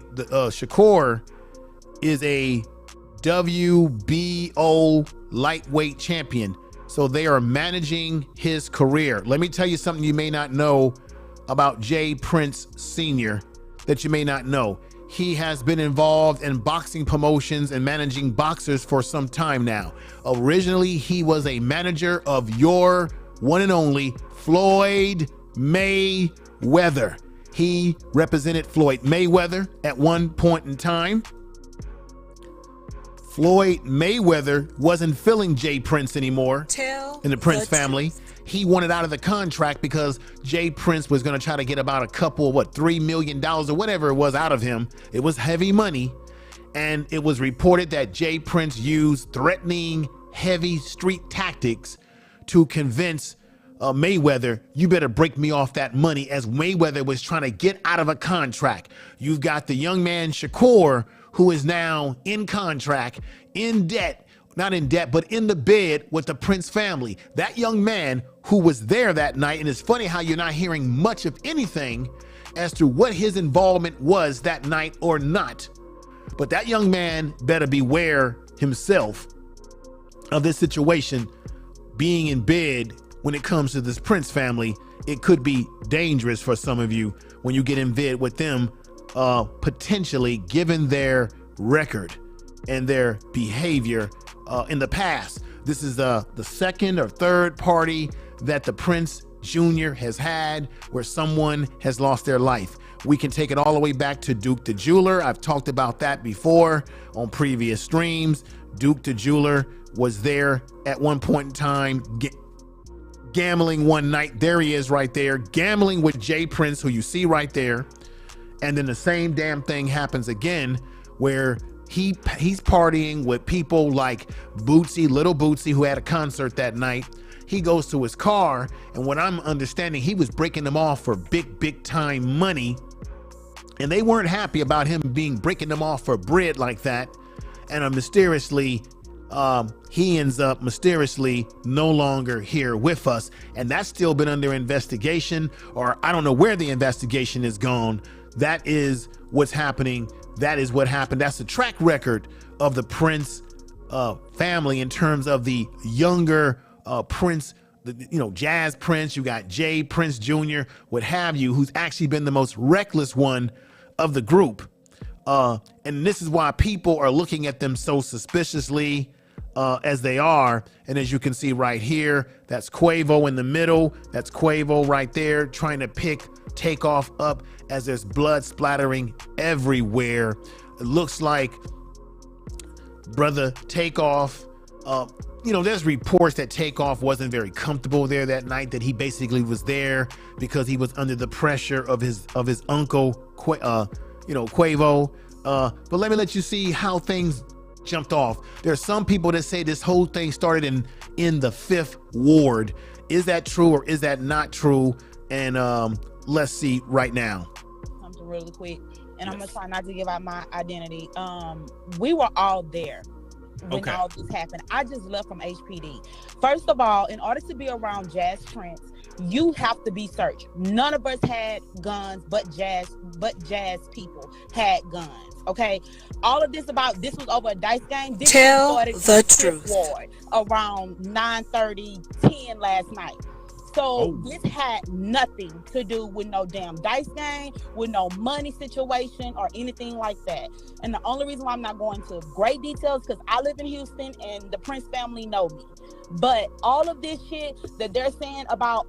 WBO lightweight champion. So they are managing his career. Let me tell you something you may not know about Jay Prince Sr. that you may not know. He has been involved in boxing promotions and managing boxers for some time now. Originally, he was a manager of your one and only Floyd Mayweather. He represented Floyd Mayweather at one point in time. Floyd Mayweather wasn't feeling Jay Prince anymore in the Prince family. He wanted out of the contract because Jay Prince was going to try to get about a couple, $3 million or whatever it was out of him. It was heavy money. And it was reported that Jay Prince used threatening, heavy street tactics to convince Mayweather, you better break me off that money, as Mayweather was trying to get out of a contract. You've got the young man Shakur, who is now in contract, in debt, not in debt, but in the bed with the Prince family. That young man who was there that night, and it's funny how you're not hearing much of anything as to what his involvement was that night or not. But that young man better beware himself of this situation being in bed when it comes to this Prince family. It could be dangerous for some of you when you get in bed with them, potentially, given their record and their behavior in the past. This is the second or third party that the Prince Jr. has had where someone has lost their life. We can take it all the way back to Duke the Jeweler. I've talked about that before on previous streams. Duke the Jeweler was there at one point in time, gambling one night. There he is right there, gambling with Jay Prince, who you see right there. And then the same damn thing happens again where he's partying with people like Bootsy, Little Bootsy, who had a concert that night. He goes to his car, and what I'm understanding, he was breaking them off for big time money. And they weren't happy about him breaking them off for bread like that. And mysteriously, he ends up mysteriously no longer here with us. And that's still been under investigation, or I don't know where the investigation is gone. That is what's happening. That is what happened. That's the track record of the Prince family in terms of the younger Prince, Jazz Prince. You got Jay Prince Jr., what have you, who's actually been the most reckless one of the group. And this is why people are looking at them so suspiciously as they are. And as you can see right here, that's Quavo in the middle. That's Quavo right there trying to pick Takeoff up as there's blood splattering everywhere. It looks like brother Takeoff, there's reports that Takeoff wasn't very comfortable there that night, that he basically was there because he was under the pressure of his uncle, Quavo. But let me let you see how things jumped off. There's some people that say this whole thing started in the 5th ward. Is that true or is that not true? And let's see right now. Something really quick, and I'm gonna try not to give out my identity. We were all there when all this happened. I just left from HPD. First of all, in order to be around Jazz Prince, you have to be searched. None of us had guns, but Jazz people had guns. Okay, all of this was over a dice game. This Tell started the in truth. Ward around 9:30, 10 last night. So this had nothing to do with no damn dice game, with no money situation or anything like that. And the only reason why I'm not going into great details because I live in Houston and the Prince family know me. But all of this shit that they're saying about,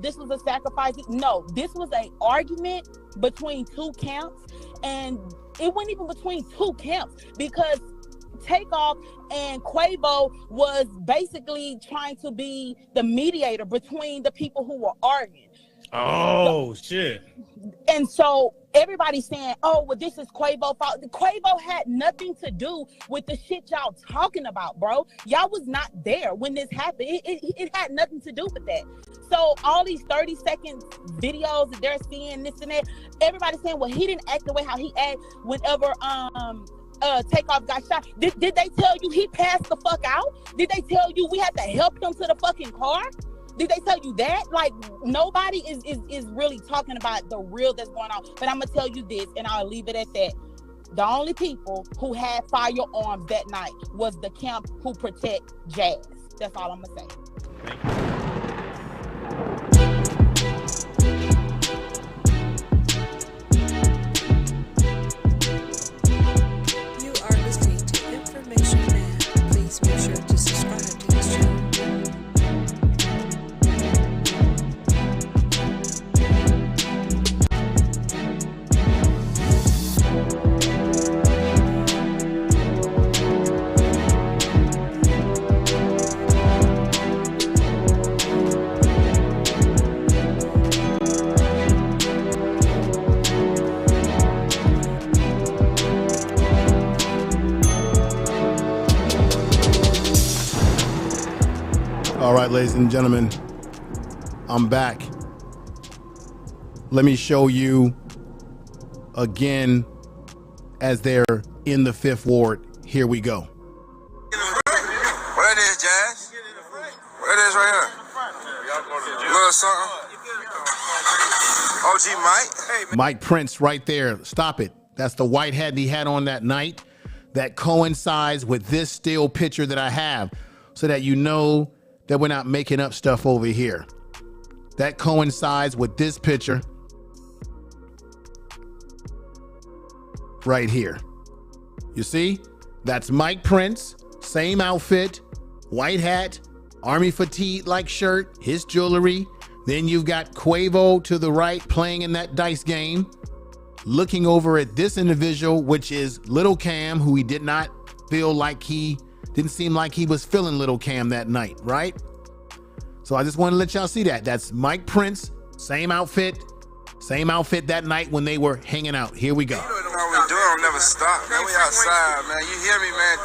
this was a sacrifice. No, this was an argument between two camps, and it wasn't even between two camps because Takeoff and Quavo was basically trying to be the mediator between the people who were arguing. Shit. And so everybody's saying, this is Quavo's fault. Quavo had nothing to do with the shit y'all talking about, bro. Y'all was not there when this happened. It had nothing to do with that. So all these 30-second videos that they're seeing, this and that, everybody's saying, well, he didn't act the way how he acted whenever Takeoff got shot. Did they tell you he passed the fuck out? Did they tell you we had to help him to the fucking car? Did they tell you that? Like, nobody is really talking about the real that's going on. But I'm gonna tell you this, and I'll leave it at that. The only people who had firearms that night was the camp who protect Jazz. That's all I'm gonna say. You are listening to Information Man. Please make sure to subscribe to this channel. All right, ladies and gentlemen, I'm back. Let me show you again as they're in the 5th ward. Here we go. Where it is, Jazz? Where it is right here? Little something. OG Mike. Hey, Mike Prince right there. Stop it. That's the white hat he had on that night. That coincides with this still picture that I have so that you know that we're not making up stuff over here. That coincides with this picture right here. You see, that's Mike Prince, same outfit, white hat, army fatigue like shirt, his jewelry. Then you've got Quavo to the right playing in that dice game, looking over at this individual, which is LilCam, who he did not feel like didn't seem like he was feeling LilCam that night, right? So I just want to let y'all see that. That's Mike Prince, same outfit that night when they were hanging out. Here we go. You know how we do it, I'll never stop. Man, we outside, man. You hear me, man?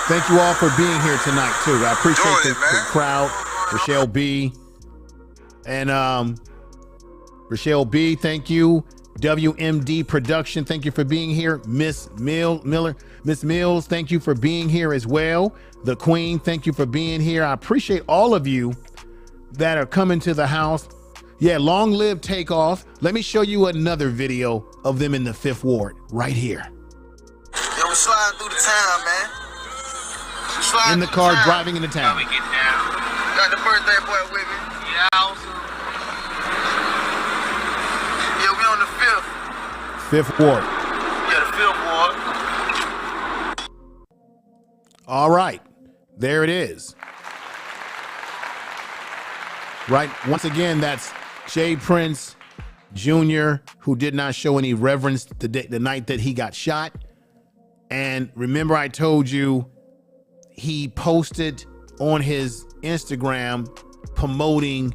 Thank you all for being here tonight, too. I appreciate the crowd. Rochelle B. And Rochelle B, thank you. WMD Production, thank you for being here. Miss Mills, thank you for being here as well. The Queen, thank you for being here. I appreciate all of you that are coming to the house. Yeah, long live Takeoff. Let me show you another video of them in the 5th ward right here. through the town, man. In the car, driving into town. We get down. Got the birthday boy with me. Yeah, also. Yeah, we on the 5th. 5th Ward. Yeah, the 5th Ward. All right. There it is. Right. Once again, that's J. Prince Jr., who did not show any reverence the night that he got shot. And remember, I told you he posted on his Instagram promoting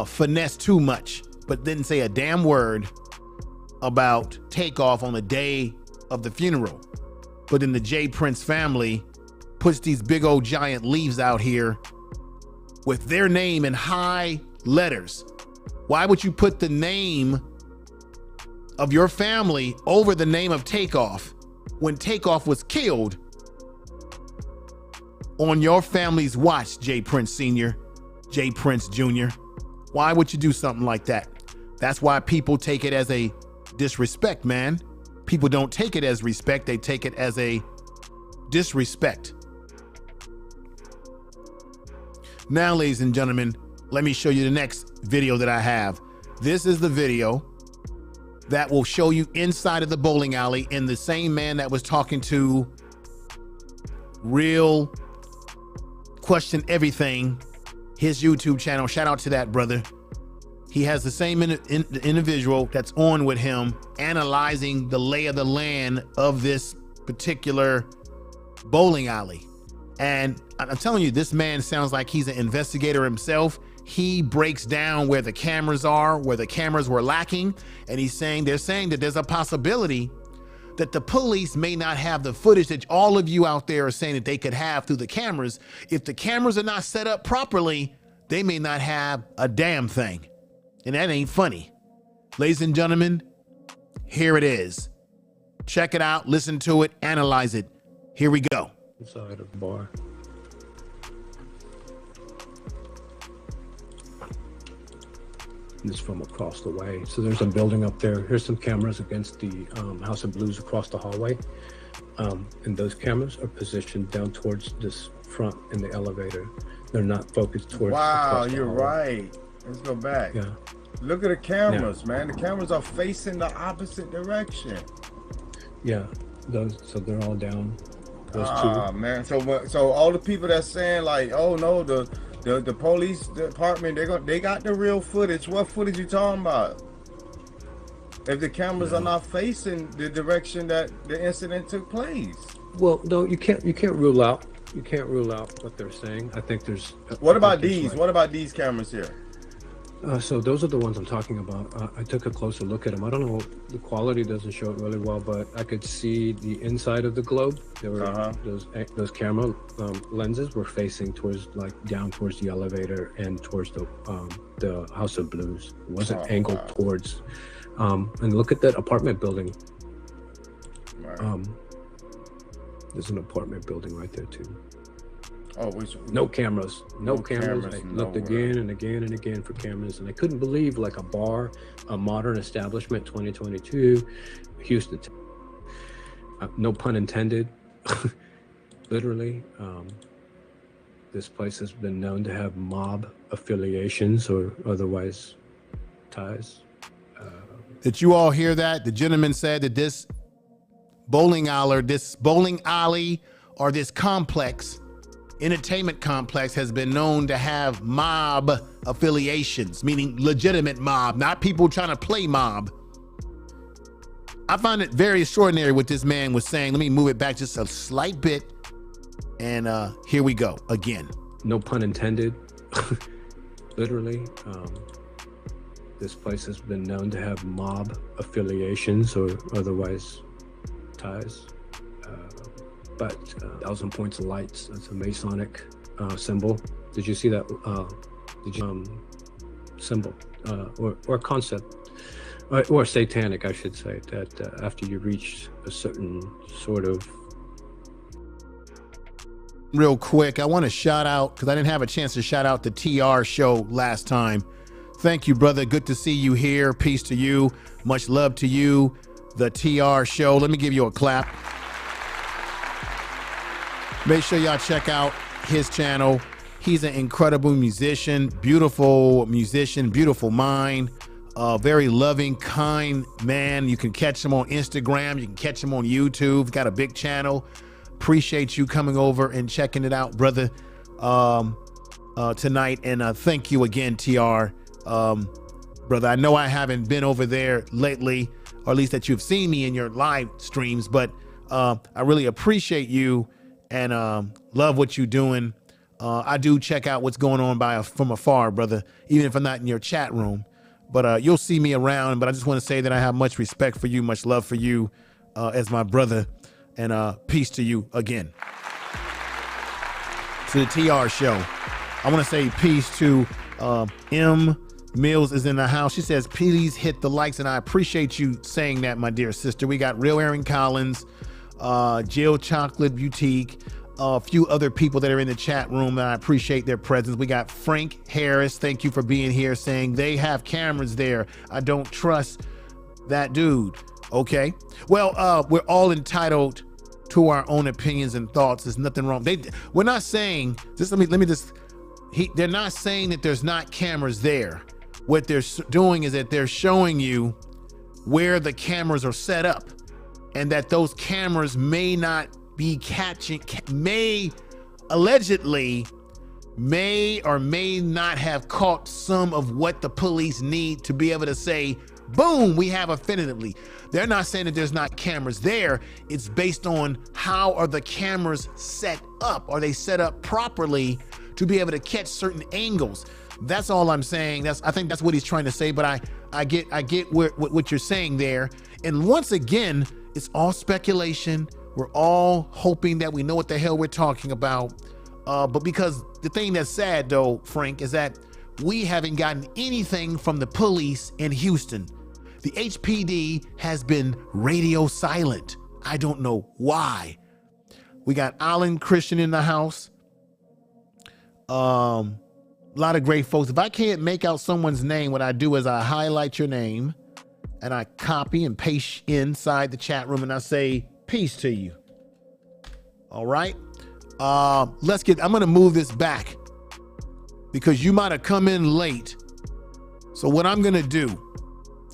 Finesse Too Much, but didn't say a damn word about Takeoff on the day of the funeral. But then the J. Prince family puts these big old giant leaves out here with their name in high letters. Why would you put the name of your family over the name of Takeoff when Takeoff was killed on your family's watch, J. Prince Sr., J. Prince Jr.? Why would you do something like that? That's why people take it as a disrespect, man. People don't take it as respect. They take it as a disrespect. Now, ladies and gentlemen, let me show you the next video that I have. This is the video that will show you inside of the bowling alley, and the same man that was talking to Real Question Everything, his YouTube channel. Shout out to that brother. He has the same individual that's on with him, analyzing the lay of the land of this particular bowling alley. And I'm telling you, this man sounds like he's an investigator himself. He breaks down where the cameras are, where the cameras were lacking. And they're saying that there's a possibility that the police may not have the footage that all of you out there are saying that they could have through the cameras. If the cameras are not set up properly, they may not have a damn thing. And that ain't funny. Ladies and gentlemen, here it is. Check it out, listen to it, analyze it. Here we go. Inside of the bar. This from across the way. So there's a building up there. Here's some cameras against the House of Blues across the hallway. And those cameras are positioned down towards this front in the elevator. They're not focused towards. Wow, you're right. Let's go back. Yeah. Look at the cameras, man. The cameras are facing the opposite direction. Yeah, so they're all down. Those two. Man. So all the people that's saying like, oh no, the police department, they got the real footage. What footage you talking about? If the cameras are not facing the direction that the incident took place. Well, no, you can't rule out. You can't rule out what they're saying. I think there's. What about these? What about these cameras here? So those are the ones I'm talking about. I took a closer look at them. I don't know, the quality doesn't show it really well, but I could see the inside of the globe. There were those camera lenses were facing towards, like, down towards the elevator and towards the House of Blues. It wasn't angled towards. And look at that apartment building. Right. There's an apartment building right there too. Oh, no cameras. No cameras. I looked again and again and again for cameras, and I couldn't believe, like, a bar, a modern establishment, 2022, Houston. No pun intended. Literally, this place has been known to have mob affiliations or otherwise ties. Did you all hear that? The gentleman said that this bowling alley, or this complex, entertainment complex, has been known to have mob affiliations, meaning legitimate mob, not people trying to play mob. I find it very extraordinary what this man was saying. Let me move it back just a slight bit. And here we go again. No pun intended. Literally, this place has been known to have mob affiliations or otherwise ties. But 1,000 points of lights, that's a Masonic symbol. Did you see that? Symbol or concept, or satanic, I should say, that after you reach a certain sort of. Real quick, I want to shout out, because I didn't have a chance to shout out the TR show last time. Thank you, brother. Good to see you here. Peace to you. Much love to you. The TR show. Let me give you a clap. Make sure y'all check out his channel. He's an incredible musician, beautiful mind, very loving, kind man. You can catch him on Instagram. You can catch him on YouTube. Got a big channel. Appreciate you coming over and checking it out, brother, tonight. And thank you again, TR. Brother, I know I haven't been over there lately, or at least that you've seen me in your live streams, but I really appreciate you and love what you're doing. I do check out what's going on from afar, brother, even if I'm not in your chat room. But you'll see me around. But I just want to say that I have much respect for you, much love for you as my brother, and peace to you again. To the TR show. I want to say peace to M. Mills is in the house. She says, please hit the likes, and I appreciate you saying that, my dear sister. We got Real Aaron Collins, Jill Chocolate Boutique, a few other people that are in the chat room, and I appreciate their presence. We got Frank Harris. Thank you for being here, saying they have cameras there. I don't trust that dude. Okay. Well, we're all entitled to our own opinions and thoughts. There's nothing wrong. We're not saying, they're not saying that there's not cameras there. What they're doing is that they're showing you where the cameras are set up, and that those cameras may not be catching, allegedly may or may not have caught some of what the police need to be able to say, boom, we have affirmatively. They're not saying that there's not cameras there. It's based on how are the cameras set up? Are they set up properly to be able to catch certain angles? That's all I'm saying. I think that's what he's trying to say, but I get what you're saying there. And once again, it's all speculation. We're all hoping that we know what the hell we're talking about. But because the thing that's sad though, Frank, is that we haven't gotten anything from the police in Houston. The HPD has been radio silent. I don't know why. We got Alan Christian in the house. A lot of great folks. If I can't make out someone's name, what I do is I highlight your name and I copy and paste inside the chat room and I say, peace to you. All right. I'm going to move this back because you might have come in late. So what I'm going to do,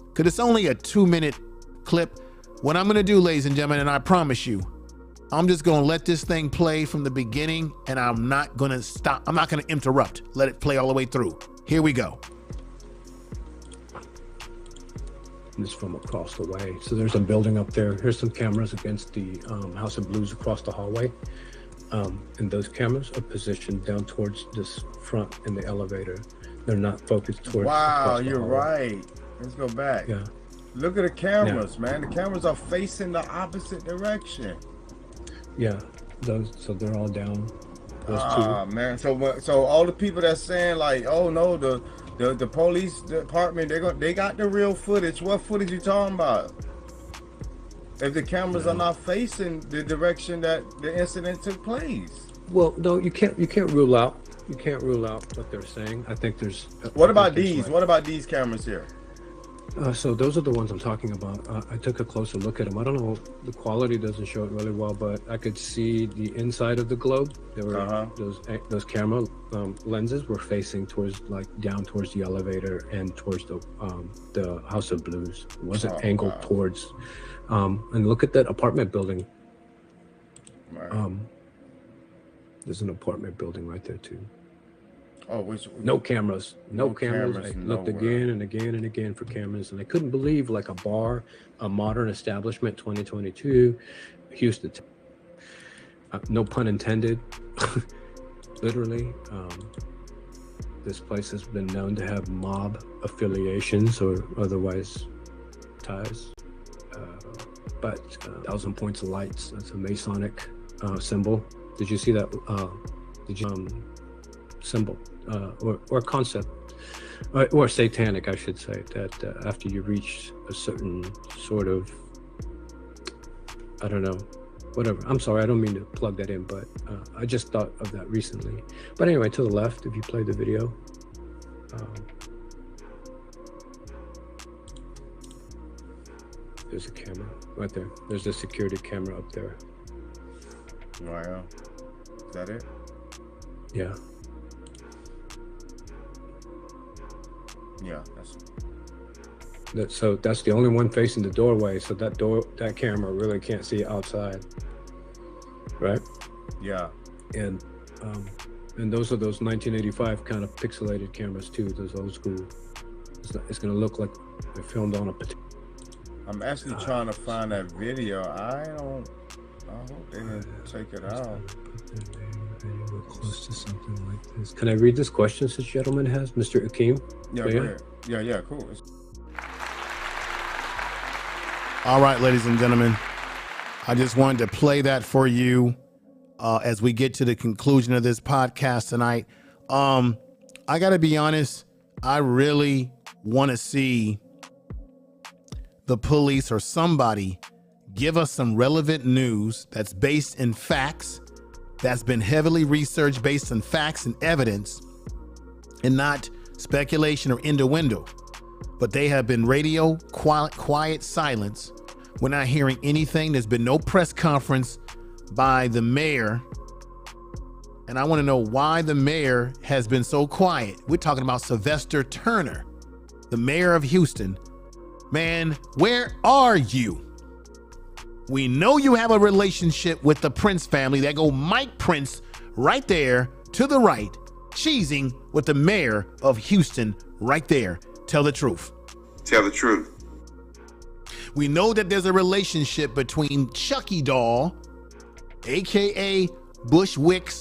because it's only a 2-minute clip. What I'm going to do, ladies and gentlemen, and I promise you, I'm just going to let this thing play from the beginning and I'm not going to stop. I'm not going to interrupt. Let it play all the way through. Here we go. This is from across the way. So there's a building up there. Here's some cameras against the House of Blues across the hallway. And those cameras are positioned down towards this front in the elevator. They're not focused towards. Wow, you're right. Let's go back. Yeah. Look at the cameras, man. The cameras are facing the opposite direction. Yeah. So they're all down. Those two. Man. So all the people that's saying like, oh no, the police department, they got the real footage. What footage you talking about? If the cameras are not facing the direction that the incident took place. Well, no, you can't rule out. You can't rule out what they're saying. I think there's. What about these? What about these cameras here? So those are the ones I'm talking about. I took a closer look at them. I don't know, the quality doesn't show it really well, but I could see the inside of the globe. There were those camera lenses were facing towards, like, down towards the elevator and towards the House of Blues. It wasn't angled towards. And look at that apartment building. Right. There's an apartment building right there too. Oh, no cameras. No cameras. I looked again and again and again for cameras, and I couldn't believe, like, a bar, a modern establishment, 2022, Houston. No pun intended. Literally, this place has been known to have mob affiliations or otherwise ties. But 1,000 points of lights. That's a Masonic symbol. Did you see that? Symbol or concept, or satanic, I should say, that after you reach a certain sort of, I don't know, whatever. I'm sorry, I don't mean to plug that in, but I just thought of that recently. But anyway, to the left, if you play the video, there's a camera right there. There's a security camera up there. Wow. Is that it? Yeah. Yeah, that's So that's the only one facing the doorway. So that camera really can't see outside, right? Yeah. And those are those 1985 kind of pixelated cameras too. Those old school. It's gonna look like they're filmed on a. I'm actually trying to find that video. I hope they didn't take it out. We're close to something like this. Can I read this question this gentleman has, Mr. Akeem? Yeah, go ahead. Yeah, cool. All right, ladies and gentlemen, I just wanted to play that for you as we get to the conclusion of this podcast tonight. I got to be honest, I really want to see the police or somebody give us some relevant news that's based in facts, that's been heavily researched based on facts and evidence, and not speculation or innuendo. But they have been radio quiet silence. We're not hearing anything. There's been no press conference by the mayor. And I want to know why the mayor has been so quiet. We're talking about Sylvester Turner, the mayor of Houston. Man, where are you? We know you have a relationship with the Prince family. That go Mike Prince right there to the right, cheesing with the mayor of Houston right there. Tell the truth. Tell the truth. We know that there's a relationship between Chucky doll, aka Bushwick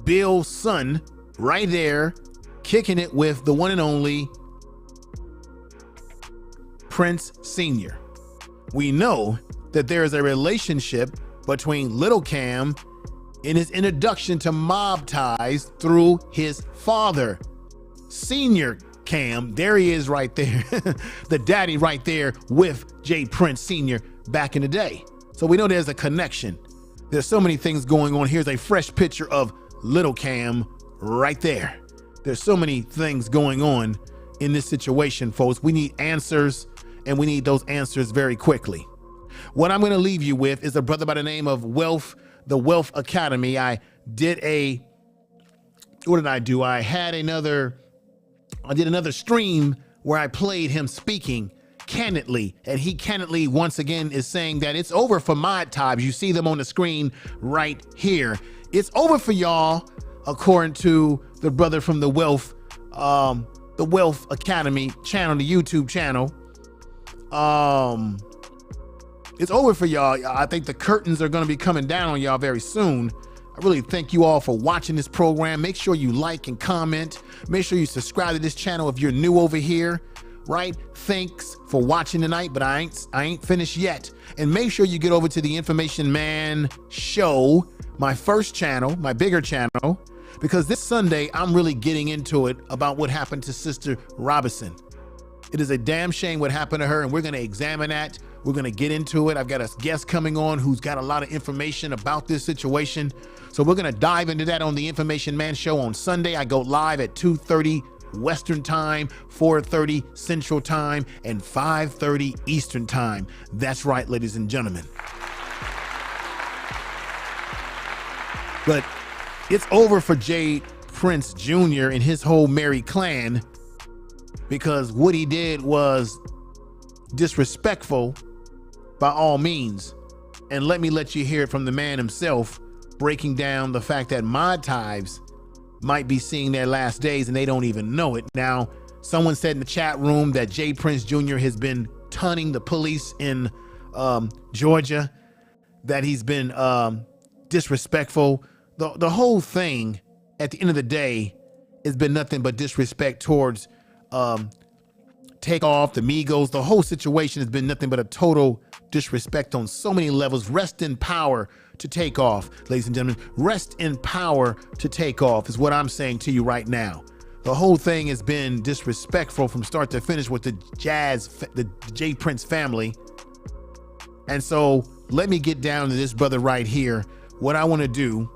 Bill's son, right there, kicking it with the one and only Prince Sr. We know that there is a relationship between LilCam in his introduction to mob ties through his father, Senior Cam. There he is right there, the daddy right there with J. Prince Sr. back in the day. So we know there's a connection. There's so many things going on. Here's a fresh picture of LilCam right there. There's so many things going on in this situation, folks. We need answers, and we need those answers very quickly. What I'm going to leave you with is a brother by the name of the Wealth Academy. I did what did I do? I did another stream where I played him speaking candidly, and he candidly once again is saying that it's over for mod ties. You see them on the screen right here. It's over for y'all, according to the brother from the Wealth Academy channel, the YouTube channel. It's over for y'all. I think the curtains are going to be coming down on y'all very soon. I really thank you all for watching this program. Make sure you like and comment. Make sure you subscribe to this channel if you're new over here, right? Thanks for watching tonight, but I ain't finished yet. And make sure you get over to the Information Man Show, my first channel, my bigger channel, because this Sunday I'm really getting into it about what happened to Sister Robinson. It is a damn shame what happened to her, and we're going to examine that. We're going to get into it. I've got a guest coming on who's got a lot of information about this situation. So we're going to dive into that on the Information Man Show on Sunday. I go live at 2:30 Western Time, 4:30 Central Time, and 5:30 Eastern Time. That's right, ladies and gentlemen. But it's over for J. Prince Jr. and his whole merry clan, because what he did was disrespectful by all means. And let me let you hear it from the man himself, breaking down the fact that mod ties might be seeing their last days and they don't even know it. Now, someone said in the chat room that J. Prince Jr. has been tunning the police in Georgia, that he's been disrespectful. The whole thing, at the end of the day, has been nothing but disrespect towards Takeoff, the Migos. The whole situation has been nothing but a total disrespect on so many levels. Rest in power to Takeoff, ladies and gentlemen. Rest in power to Takeoff is what I'm saying to you right now. The whole thing has been disrespectful from start to finish with the J. Prince family. And so let me get down to this brother right here. What I want to do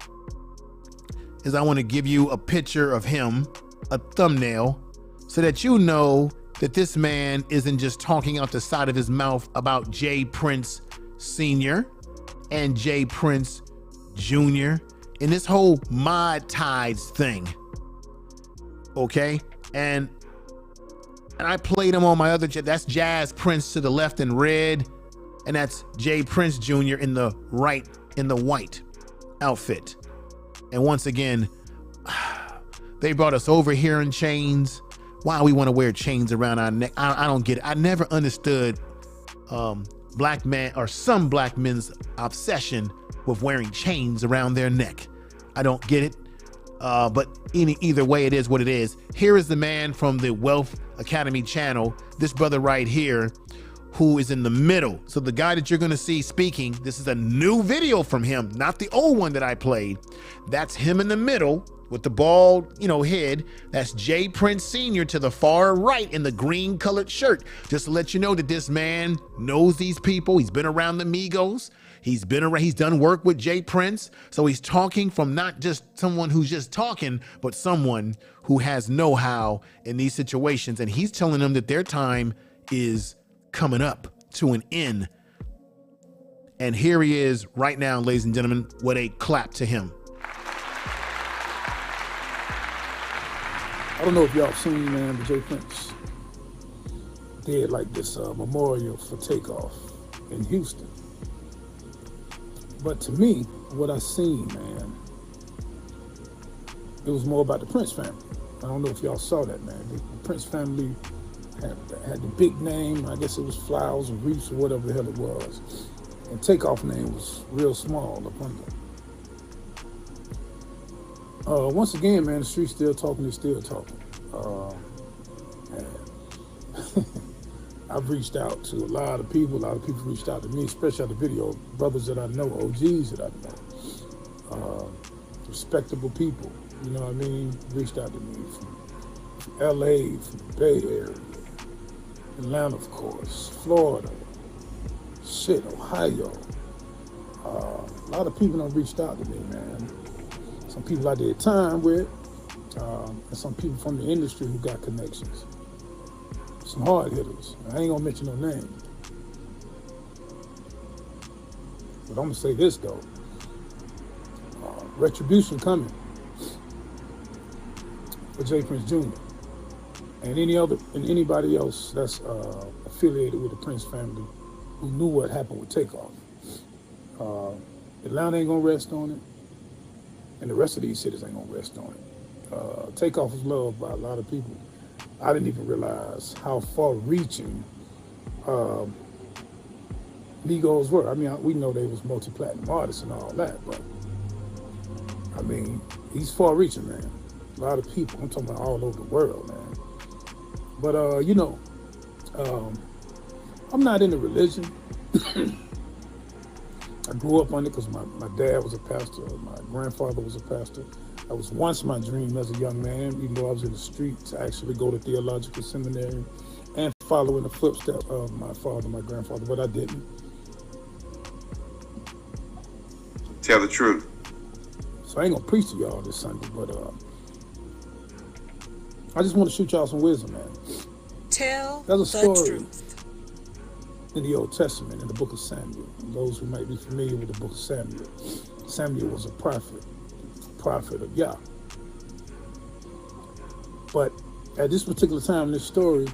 is I want to give you a picture of him, a thumbnail, so that you know that this man isn't just talking out the side of his mouth about J. Prince Sr. and J. Prince Jr. in this whole mod Ties thing. Okay, and I played him on my other, that's Jazz Prince to the left in red, and that's Jay Prince Jr. in the right in the white outfit. And once again, they brought us over here in chains. Why we want to wear chains around our neck? I don't get it. I never understood black man or some black men's obsession with wearing chains around their neck. I don't get it. But either way, it is what it is. Here is the man from the Wealth Academy channel, this brother right here, who is in the middle. So the guy that you're gonna see speaking, this is a new video from him, not the old one that I played. That's him in the middle with the bald, head. That's Jay Prince Sr. to the far right in the green colored shirt. Just to let you know that this man knows these people. He's been around the Migos. He's done work with Jay Prince. So he's talking from not just someone who's just talking, but someone who has know-how in these situations. And he's telling them that their time is coming up to an end. And here he is right now, ladies and gentlemen, with a clap to him. I don't know if y'all seen, man, but Jay Prince did like this memorial for Takeoff in Houston. But to me, what I seen, man, it was more about the Prince family. I don't know if y'all saw that, man. The Prince family had the big name. I guess it was Flowers or Reefs or whatever the hell it was. And Takeoff name was real small up under. Once again, man, the street's still talking, it's still talking. I've reached out to a lot of people reached out to me, especially on the video, brothers that I know, OGs that I know, respectable people, you know what I mean, reached out to me from LA, from the Bay Area, Atlanta, of course, Florida, Ohio. A lot of people have reached out to me, man. Some people I did time with, and some people from the industry who got connections. Some hard hitters. I ain't gonna mention no names. But I'm gonna say this though. Retribution coming for Jay Prince Jr. and anybody else that's affiliated with the Prince family who knew what happened with Takeoff. Atlanta ain't gonna rest on it. And the rest of these cities ain't gonna rest on it. Takeoff was loved by a lot of people. I didn't even realize how far-reaching Migos were. I mean, we know they was multi-platinum artists and all that, but I mean, he's far-reaching, man. A lot of people. I'm talking about all over the world, man. But I'm not into religion. I grew up on it because my dad was a pastor, my grandfather was a pastor. That was once my dream as a young man, even though I was in the streets, to actually go to theological seminary and follow in the footsteps of my father, my grandfather, but I didn't. Tell the truth. So I ain't gonna preach to y'all this Sunday, but I just want to shoot y'all some wisdom, man. There's a story in the Old Testament, in the book of Samuel. Those who might be familiar with the book of Samuel. Samuel was a prophet of Yah. But at this particular time in this story,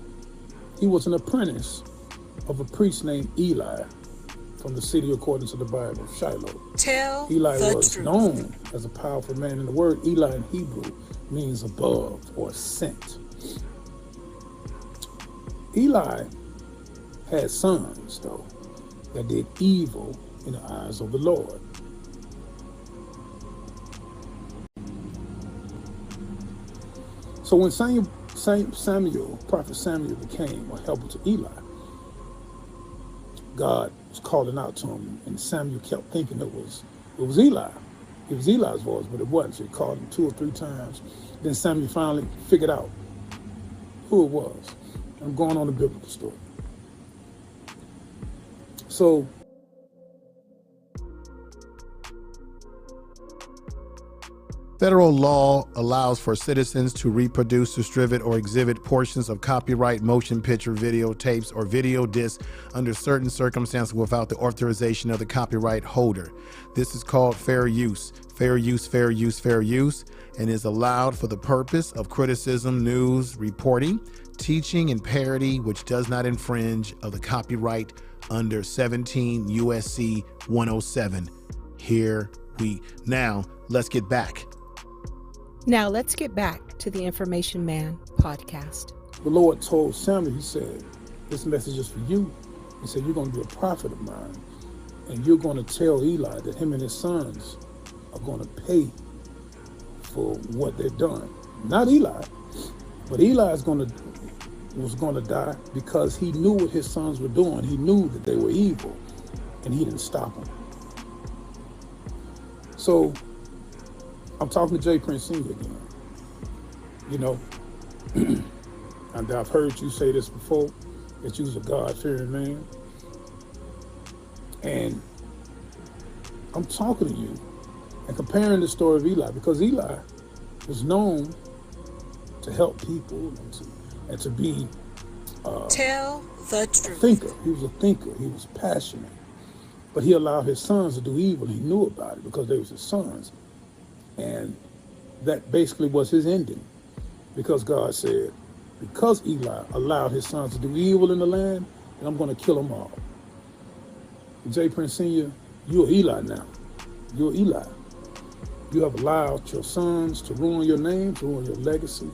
he was an apprentice of a priest named Eli from the city, according to the Bible, Shiloh. Eli was known as a powerful man, and the word Eli in Hebrew means above or sent. Eli had sons, though, that did evil in the eyes of the Lord. So when Prophet Samuel became a helper to Eli, God was calling out to him, and Samuel kept thinking it was Eli. It was Eli's voice, but it wasn't. So he called him 2 or 3 times. Then Samuel finally figured out who it was. I'm going on a biblical story. So Federal law allows for citizens to reproduce, distribute, or exhibit portions of copyright motion picture, video tapes, or video discs under certain circumstances without the authorization of the copyright holder. This is called fair use. Fair use, fair use, fair use, and is allowed for the purpose of criticism, news, reporting, teaching, and parody, which does not infringe of the copyright under 17 USC 107. Now, let's get back. Now let's get back to the Information Man podcast. The Lord told Samuel, he said, this message is for you. He said, you're going to be a prophet of mine, and you're going to tell Eli that him and his sons are going to pay for what they've done. Not Eli, but Eli was going to die because he knew what his sons were doing. He knew that they were evil, and he didn't stop them. So I'm talking to J. Prince Sr. again. You know, and I've heard you say this before, that you was a God-fearing man. And I'm talking to you and comparing the story of Eli, because Eli was known to help people and to be Tell the truth. a thinker. He was a thinker. He was passionate. But he allowed his sons to do evil. He knew about it because they was his sons. And that basically was his ending, because God said, because Eli allowed his sons to do evil in the land, and I'm going to kill them all. J. Prince Sr., you're Eli now. You're Eli. You have allowed your sons to ruin your name, to ruin your legacy.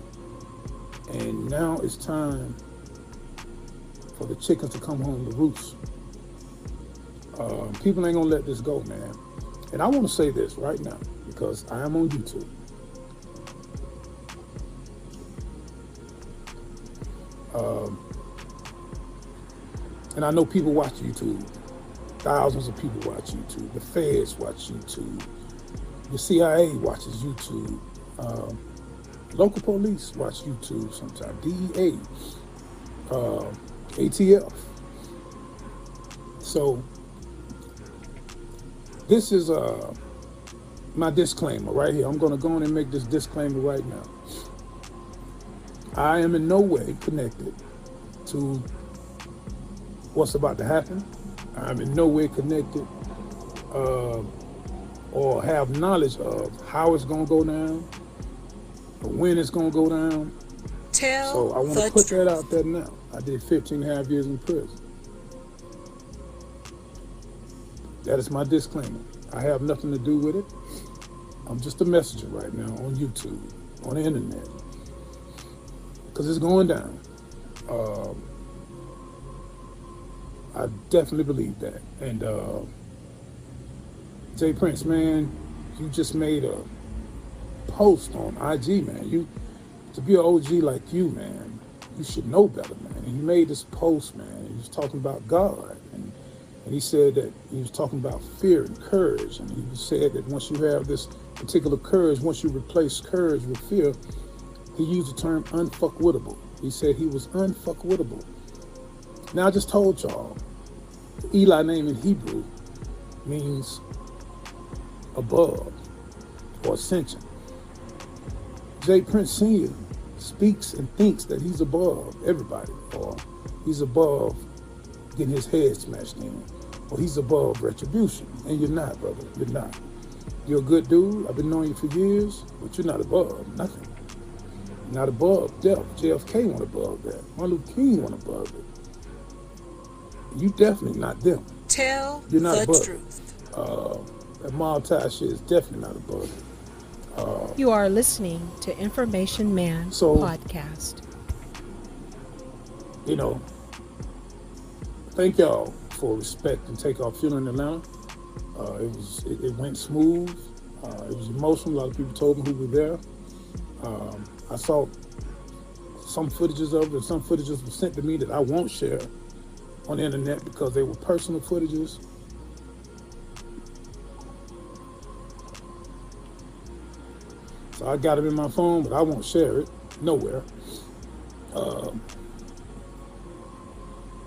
And now it's time for the chickens to come home to roost. People ain't going to let this go, man. And I want to say this right now, because I am on YouTube. And I know people watch YouTube. Thousands of people watch YouTube. The feds watch YouTube. The CIA watches YouTube. Local police watch YouTube sometimes. DEA. ATF. So this is my disclaimer right here. I'm going to go on and make this disclaimer right now. I am in no way connected to what's about to happen. I'm in no way connected or have knowledge of how it's going to go down or when it's going to go down. So I want to put that out there now. I did 15 and a half years in prison. That is my disclaimer. I have nothing to do with it. I'm just a messenger right now on YouTube, on the internet, because it's going down. I definitely believe that. And J. Prince, man, you just made a post on IG, man. To be an OG like you, man, you should know better, man. And you made this post, man. He was talking about God. And he said that he was talking about fear and courage. And he said that once you have this particular courage, once you replace courage with fear, he used the term unfuckwittable. He said he was unfuckwittable. Now, I just told y'all, Eli name in Hebrew means above or ascension. J. Prince Sr. speaks and thinks that he's above everybody, or he's above getting his head smashed in, or he's above retribution. And you're not, brother. You're not. You're a good dude. I've been knowing you for years, but you're not above nothing. You're not above death. JFK went above that. Martin Luther King went above it. You definitely not them. You're not above truth. That Maltai shit is definitely not above it. You are listening to Information Man podcast. You know, thank y'all for Respect and Takeoff funeral in Atlanta. It went smooth. It was emotional. A lot of people told me who were there. I saw some footages of it, and some footages were sent to me that I won't share on the internet because they were personal footages. So I got them in my phone, but I won't share it nowhere.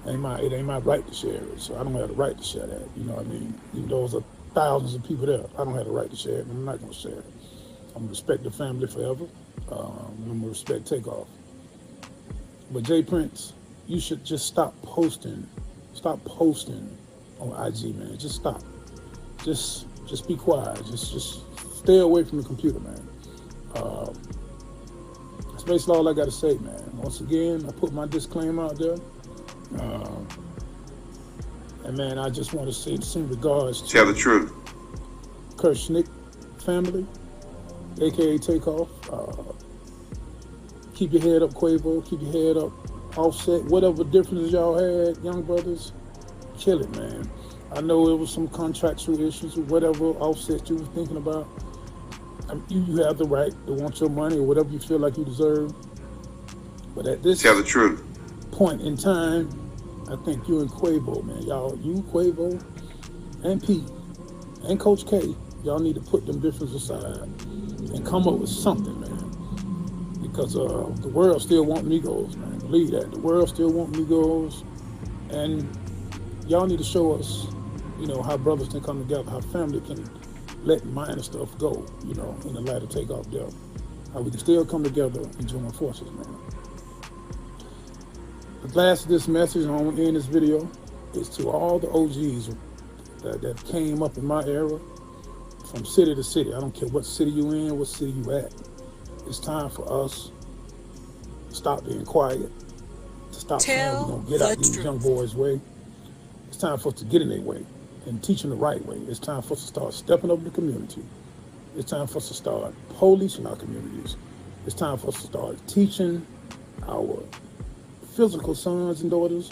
It ain't my right to share it, so I don't have the right to share that. You know what I mean? Even though there's thousands of people there, I don't have the right to share it, and I'm not gonna share it. I'm gonna respect the family forever. I'm gonna respect Takeoff. But Jay Prince, you should just stop posting. Stop posting on IG, man. Just stop. Just be quiet. Just stay away from the computer, man. That's basically all I gotta say, man. Once again, I put my disclaimer out there. And man, I just want to send regards to Tell the truth. Kurt Schnick family, aka Takeoff. Keep your head up, Quavo. Keep your head up, Offset. Whatever differences y'all had, young brothers, kill it, man. I know it was some contractual issues or whatever Offset you were thinking about. You have the right to want your money or whatever you feel like you deserve. But at this Tell the truth. point in time, I think you and Quavo, man, you, Quavo, and Pete, and Coach K, y'all need to put them differences aside and come up with something, man. Because the world still want Migos, man. Believe that. The world still want Migos. And y'all need to show us, how brothers can come together, how family can let minor stuff go, in the light of Takeoff death. How we can still come together and join forces, man. The last of this message, and I'm gonna end this video, is to all the OGs that came up in my era, from city to city. I don't care what city you in, what city you at. It's time for us to stop being quiet, to stop saying we're gonna get out these young boys' way. It's time for us to get in their way and teach them the right way. It's time for us to start stepping up in the community. It's time for us to start policing our communities. It's time for us to start teaching our physical sons and daughters,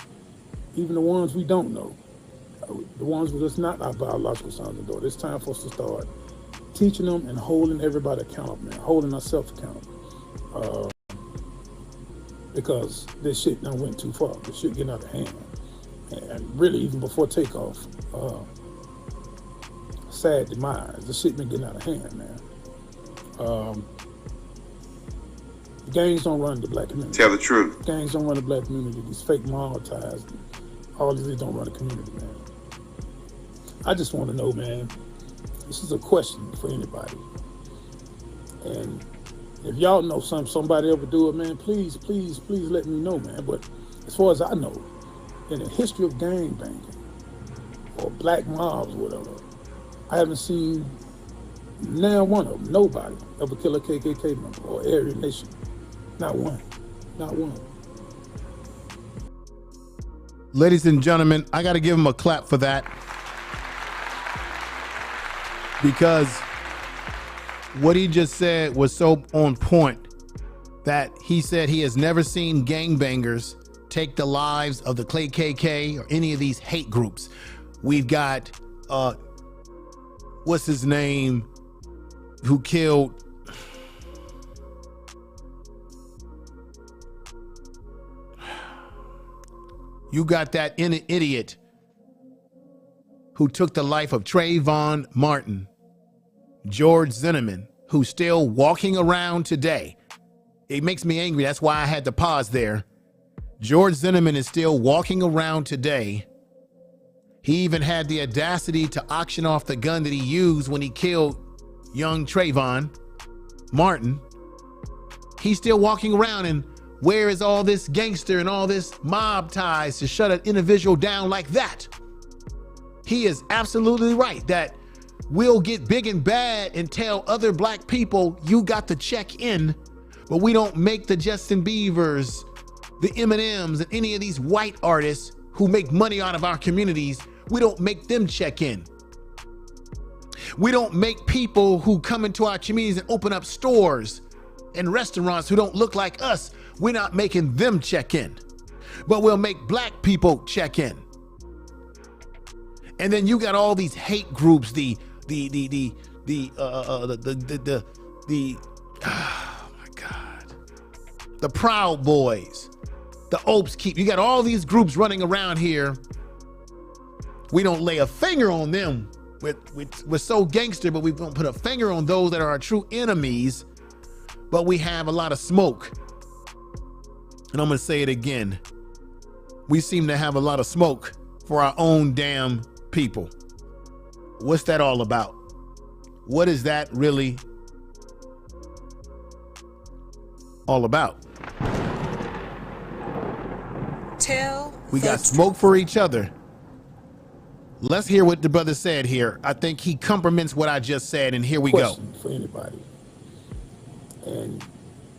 even the ones we don't know, the ones that's not our biological sons and daughters. It's time for us to start teaching them and holding everybody accountable, man, holding ourselves accountable. Because this shit done went too far. This shit getting out of hand. And really, even before Takeoff, sad demise. This shit been getting out of hand, man. The gangs don't run the black community. Tell the truth. Gangs don't run the black community. These fake mob ties, all these don't run the community, man. I just want to know, man, this is a question for anybody. And if y'all know somebody ever do it, man, please let me know, man. But as far as I know, in the history of gang banging or black mobs or whatever, I haven't seen now one of them, nobody, ever kill a KKK member or Aryan Nation. Not one. Not one. Ladies and gentlemen, I got to give him a clap for that. Because what he just said was so on point that he said he has never seen gangbangers take the lives of the KKK or any of these hate groups. We've got, what's his name, who killed, you got that idiot who took the life of Trayvon Martin, George Zimmerman, who's still walking around today. It makes me angry. That's why I had to pause there. George Zimmerman is still walking around today. He even had the audacity to auction off the gun that he used when he killed young Trayvon Martin. He's still walking around, and where is all this gangster and all this mob ties to shut an individual down like that? He is absolutely right that we'll get big and bad and tell other black people you got to check in, but we don't make the Justin Biebers, the Eminems, and any of these white artists who make money out of our communities, we don't make them check in. We don't make people who come into our communities and open up stores and restaurants who don't look like us, we're not making them check in, but we'll make black people check in. And then you got all these hate groups, oh my God, the Proud Boys, the Opes Keep. You got all these groups running around here. We don't lay a finger on them. We're so gangster, but we don't put a finger on those that are our true enemies. But we have a lot of smoke. And I'm gonna say it again. We seem to have a lot of smoke for our own damn people. What's that all about? What is that really all about. We got smoke for each other. Let's hear what the brother said here. I think he complements what I just said, and here we go. For anybody. And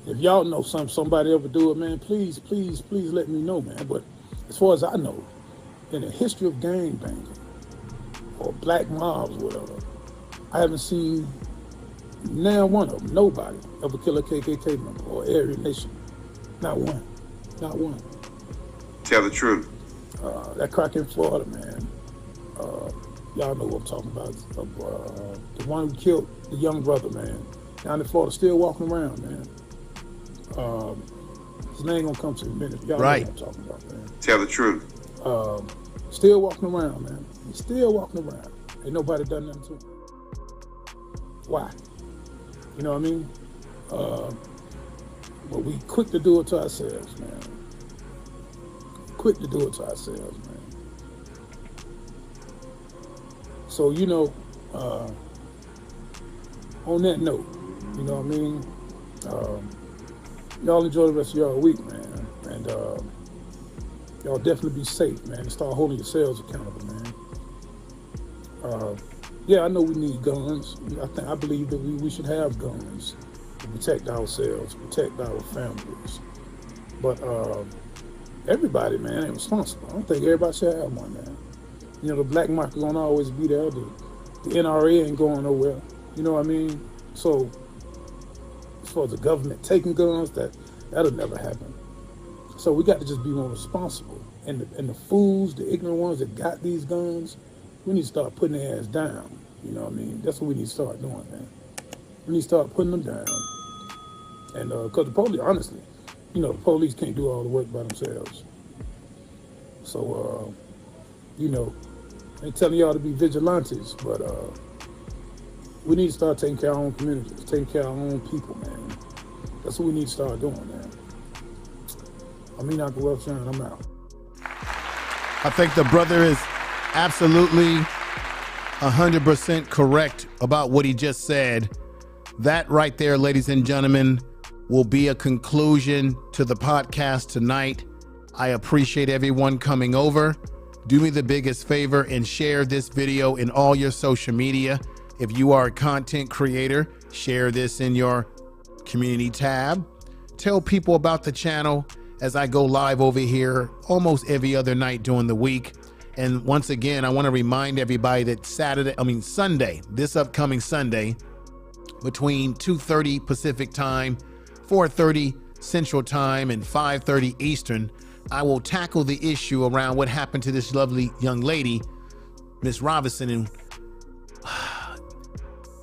if y'all know somebody ever do it, man, please let me know, man. But as far as I know, in the history of gang banging or black mobs, whatever, I haven't seen now one of them, nobody, ever kill a KKK member or Aryan Nation. Not one. Not one. Tell the truth. That crack in Florida, man. Y'all know what I'm talking about. The one who killed the young brother, man. Down in Florida, still walking around, man. His name gonna come to me in a minute. Y'all know what I'm talking about, man. Tell the truth. Still walking around, man. He's still walking around. Ain't nobody done nothing to him. Why? You know what I mean? But we quick to do it to ourselves, man. Quick to do it to ourselves, man. So, you know, on that note, you know what I mean? Y'all enjoy the rest of y'all week, man. And y'all definitely be safe, man. And start holding yourselves accountable, man. Yeah, I know we need guns. I believe that we should have guns to protect ourselves, protect our families. But everybody, man, ain't responsible. I don't think everybody should have one, man. You know, the black market gonna always be there. The NRA ain't going nowhere. You know what I mean? So, as far as the government taking guns, that'll never happen. So we got to just be more responsible. And the fools, the ignorant ones that got these guns, we need to start putting their ass down. You know what I mean? That's what we need to start doing, man. We need to start putting them down. And because the police, honestly, you know, the police can't do all the work by themselves. So, you know, I ain't telling y'all to be vigilantes, but we need to start taking care of our own communities, taking care of our own people, man. That's what we need to start doing, man. I'm Enoch Welshine, I'm out. I think the brother is absolutely 100% correct about what he just said. That right there, ladies and gentlemen, will be a conclusion to the podcast tonight. I appreciate everyone coming over. Do me the biggest favor and share this video in all your social media. If you are a content creator, share this in your community tab. Tell people about the channel as I go live over here almost every other night during the week. And once again, I want to remind everybody that Sunday, this upcoming Sunday, between 2:30 Pacific time, 4:30 Central time, and 5:30 Eastern, I will tackle the issue around what happened to this lovely young lady, Miss Robinson,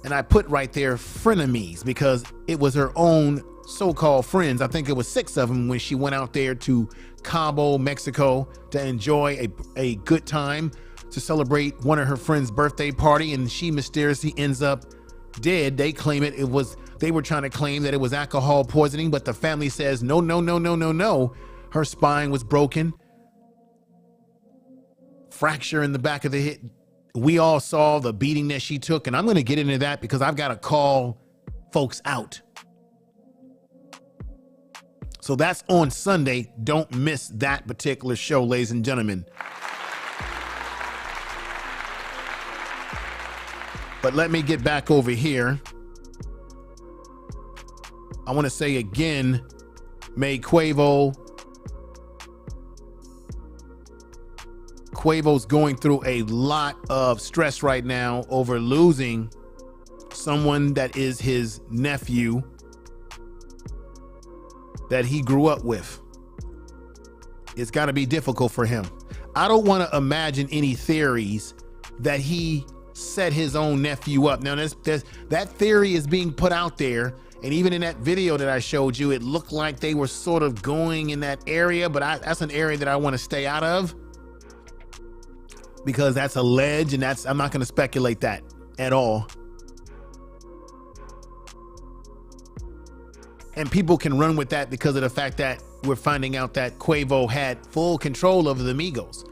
and I put right there frenemies because it was her own so-called friends. I think it was 6 of them when she went out there to Cabo, Mexico to enjoy a good time to celebrate one of her friends' birthday party, and she mysteriously ends up dead. They claim they were trying to claim that it was alcohol poisoning, but the family says no. Her spine was broken, fracture in the back of the head. We all saw the beating that she took, and I'm going to get into that because I've got to call folks out. So that's on Sunday. Don't miss that particular show, ladies and gentlemen. But let me get back over here. I want to say again, may Quavo's going through a lot of stress right now over losing someone that is his nephew that he grew up with. It's got to be difficult for him. I don't want to imagine any theories that he set his own nephew up. Now, that theory is being put out there, and even in that video that I showed you, it looked like they were sort of going in that area, but that's an area that I want to stay out of because that's alleged, and I'm not going to speculate that at all. And people can run with that because of the fact that we're finding out that Quavo had full control over the Migos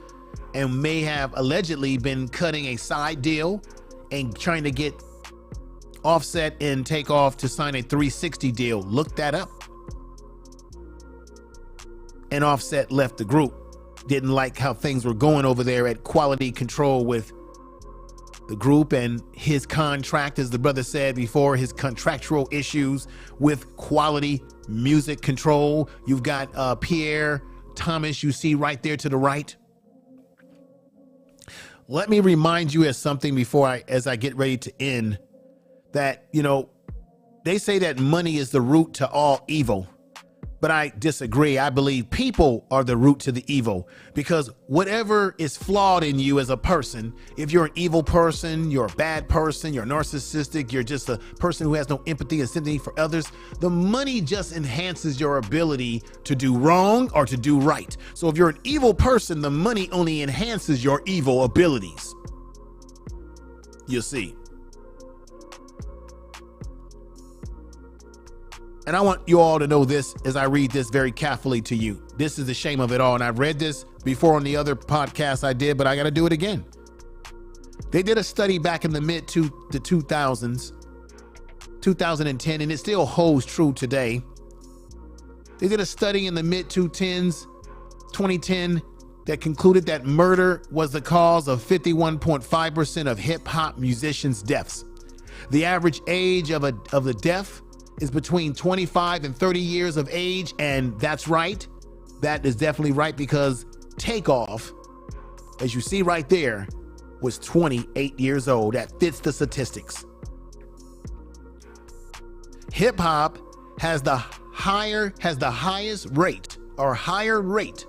and may have allegedly been cutting a side deal and trying to get Offset and Takeoff to sign a 360 deal. Look that up. and Offset left the group. Didn't like how things were going over there at Quality Control with the group and his contract, as the brother said before, his contractual issues with Quality Music Control. You've got Pierre Thomas, you see right there to the right. Let me remind you of something as I get ready to end, that, you know, they say that money is the root to all evil. But I disagree. I believe people are the root to the evil, because whatever is flawed in you as a person, if you're an evil person, you're a bad person, you're narcissistic, you're just a person who has no empathy and sympathy for others, the money just enhances your ability to do wrong or to do right. So if you're an evil person, the money only enhances your evil abilities. You see. And I want you all to know this as I read this very carefully to you. This is the shame of it all. And I've read this before on the other podcast I did, but I got to do it again. They did a study back in the mid to the 2000s, 2010, and it still holds true today. They did a study in the mid 2010, that concluded that murder was the cause of 51.5% of hip hop musicians' deaths. The average age of the death is between 25 and 30 years of age, and that's right. That is definitely right, because Takeoff, as you see right there, was 28 years old. That fits the statistics. Hip hop has the highest rate or higher rate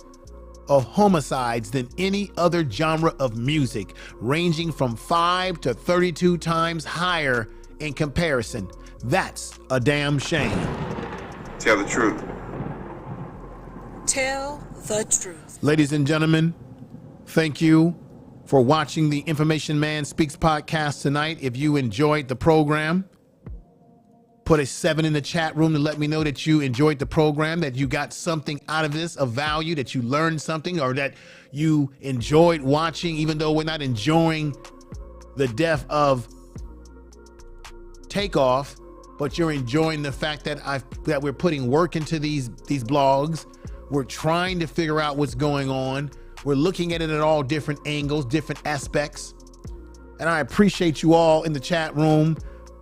of homicides than any other genre of music, ranging from 5 to 32 times higher in comparison. That's a damn shame. Tell the truth. Tell the truth. Ladies and gentlemen, thank you for watching the Information Man Speaks podcast tonight. If you enjoyed the program, put a 7 in the chat room to let me know that you enjoyed the program, that you got something out of this of value, that you learned something, or that you enjoyed watching, even though we're not enjoying the death of Takeoff, but you're enjoying the fact that we're putting work into these blogs. We're trying to figure out what's going on. We're looking at it at all different angles, different aspects. And I appreciate you all in the chat room,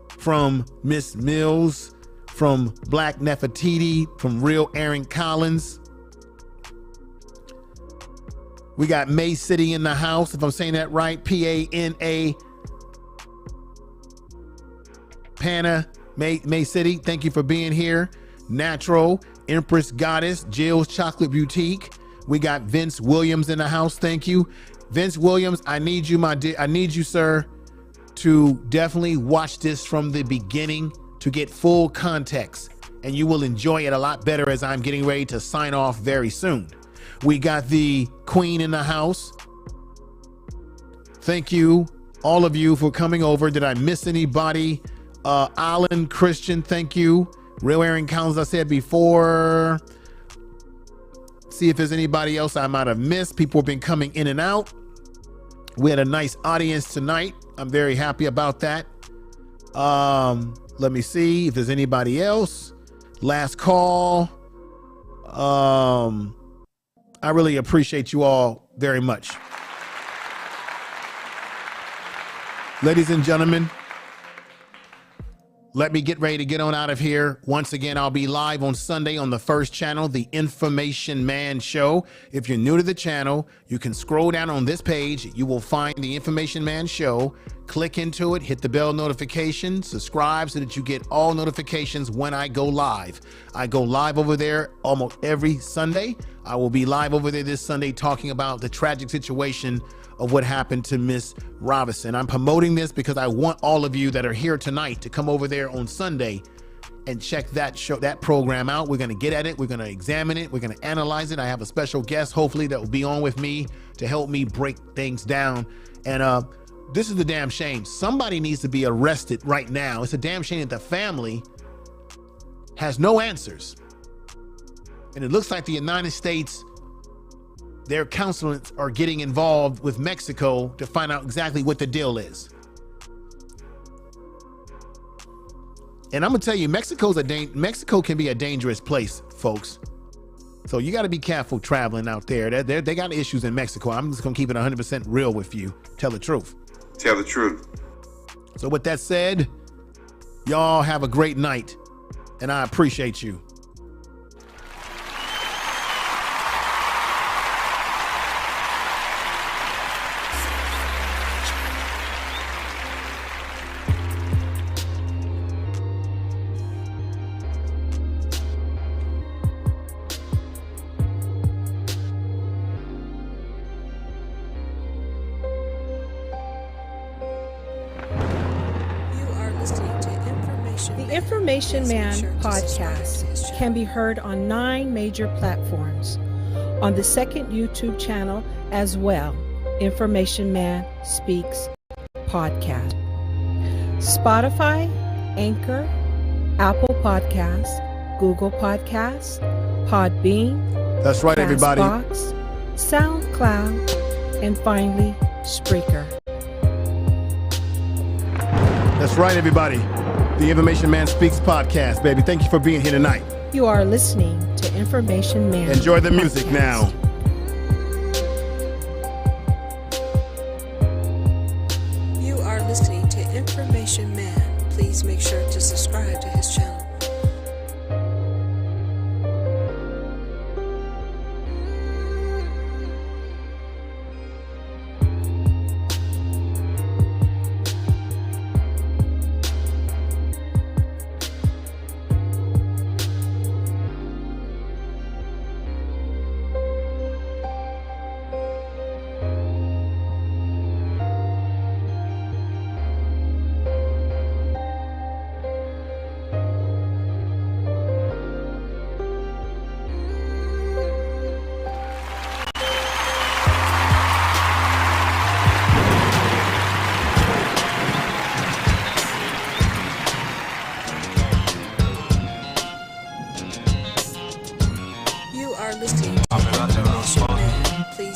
from Miss Mills, from Black Nefertiti, from Real Aaron Collins. We got May City in the house, if I'm saying that right, P-A-N-A, Pana, May City, thank you for being here. Natural, Empress Goddess, Jill's Chocolate Boutique. We got Vince Williams in the house, thank you. Vince Williams, I need you, my dear, I need you, sir, to definitely watch this from the beginning to get full context, and you will enjoy it a lot better as I'm getting ready to sign off very soon. We got the Queen in the house. Thank you, all of you, for coming over. Did I miss anybody? Alan Christian, thank you. Real Aaron Collins, I said before. See if there's anybody else I might have missed. People have been coming in and out. We had a nice audience tonight. I'm very happy about that. Let me see if there's anybody else. Last call. I really appreciate you all very much. Ladies and gentlemen, let me get ready to get on out of here. Once again, I'll be live on Sunday on the first channel, the Information Man Show. If you're new to the channel, you can scroll down on this page. You will find the Information Man Show. Click into it, hit the bell notification, subscribe so that you get all notifications when I go live. I go live over there almost every Sunday. I will be live over there this Sunday talking about the tragic situation of what happened to Miss Robinson. I'm promoting this because I want all of you that are here tonight to come over there on Sunday and check that show, that program out. We're going to get at it. We're going to examine it. We're going to analyze it. I have a special guest, hopefully, that will be on with me to help me break things down. And this is the damn shame. Somebody needs to be arrested right now. It's a damn shame that the family has no answers. And it looks like the United States, their consulate are getting involved with Mexico to find out exactly what the deal is. And I'm gonna tell you, Mexico can be a dangerous place, folks. So you got to be careful traveling out there. They got issues in Mexico. I'm just going to keep it 100% real with you. Tell the truth. Tell the truth. So with that said, y'all have a great night, and I appreciate you. The Information Man podcast can be heard on 9 major platforms. On the second YouTube channel as well, Information Man Speaks podcast. Spotify, Anchor, Apple Podcasts, Google Podcasts, Podbean. That's right, everybody. Castbox, SoundCloud, and finally, Spreaker. That's right, everybody. The Information Man Speaks podcast, baby. Thank you for being here tonight. You are listening to Information Man. Enjoy the music podcast. now. You are listening to Information Man. Please make sure to subscribe to his channel.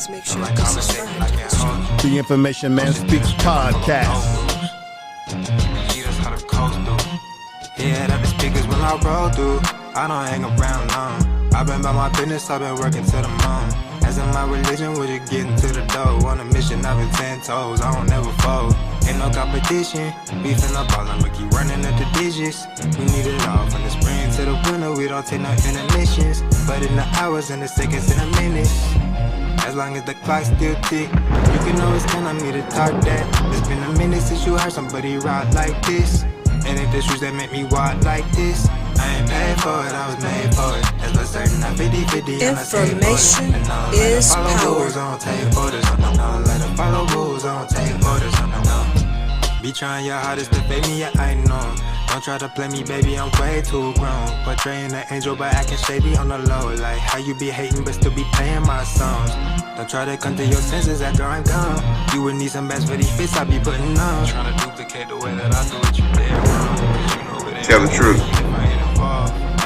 Make sure to subscribe to his channel. The Information Man Speaks podcast. Yeah, that the speakers when I roll through. I don't hang around long. I've been about my business, I've been working to the moon. As in my religion, we're just getting to the dough. On a mission, I've been 10 toes, I don't never fold. Ain't no competition, beefing up all, I'ma keep running up the digits. We need it all, from the spring to the winter, we don't take no intermissions. But in the hours and the seconds and the minutes, as long as the clock still tick, you can always count on me to talk that. It's been a minute since you heard somebody ride like this. And ain't the shoes that make me walk like this. I ain't paid for it, I was made for it. That's what's certain, I'm 50-50 on the Information is power. I don't take photos, no. Let her follow rules, I don't take photos, no. Be trying your hardest to fake me, yeah, I know. Don't try to play me, baby, I'm way too grown. Portraying an angel, but acting shady on the low. Like how you be hating, but still be playing my songs. Don't try to come to your senses after I'm gone. You would need some best for these fits I be putting on. Trying to duplicate the way that I do it, you did wrong. You know it ain't tell the truth.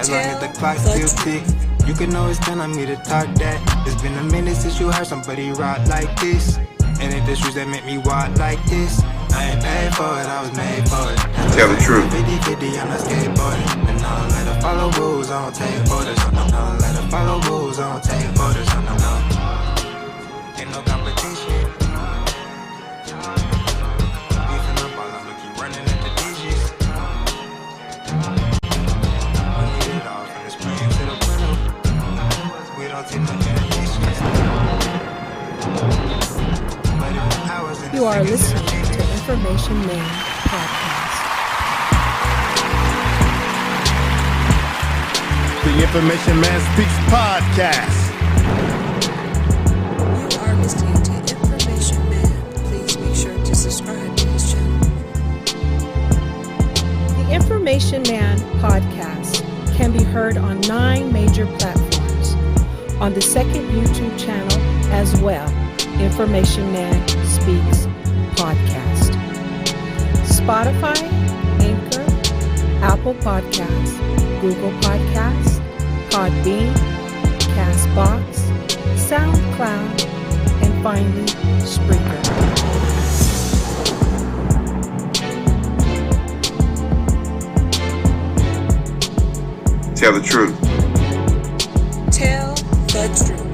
As long as the clock still tick, you can always count on me to talk that. It's been a minute since you heard somebody rock like this. And ain't the shoes that make me walk like this. I ain't paid for it, I was made for it. Tell the truth. 50-50 on the skateboarding. And I don't let her follow rules, I don't take photos. I don't let her follow rules, I don't take photos. Ain't no competition. Beefing up all, I'ma keep running at the digits. We need it all, from the spring to the winter. We don't take no intermissions. But in the hours and You are listening to Information Man podcast. The Information Man Speaks podcast. You are listening to Information Man. Please make sure to subscribe to his channel. The Information Man podcast can be heard on 9 major platforms. On the second YouTube channel as well, Information Man Speaks podcast. Spotify, Anchor, Apple Podcasts, Google Podcasts, Podbean, Castbox, SoundCloud, and finally, Spreaker. Tell the truth. Tell the truth.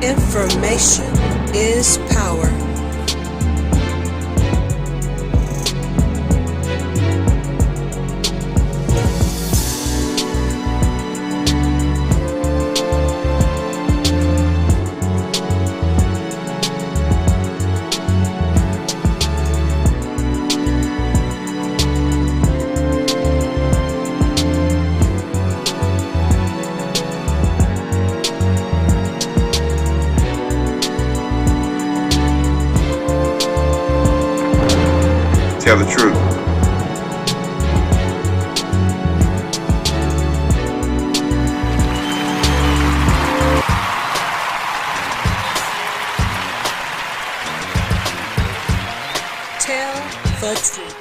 Information is power. Tell the truth. Tell the truth.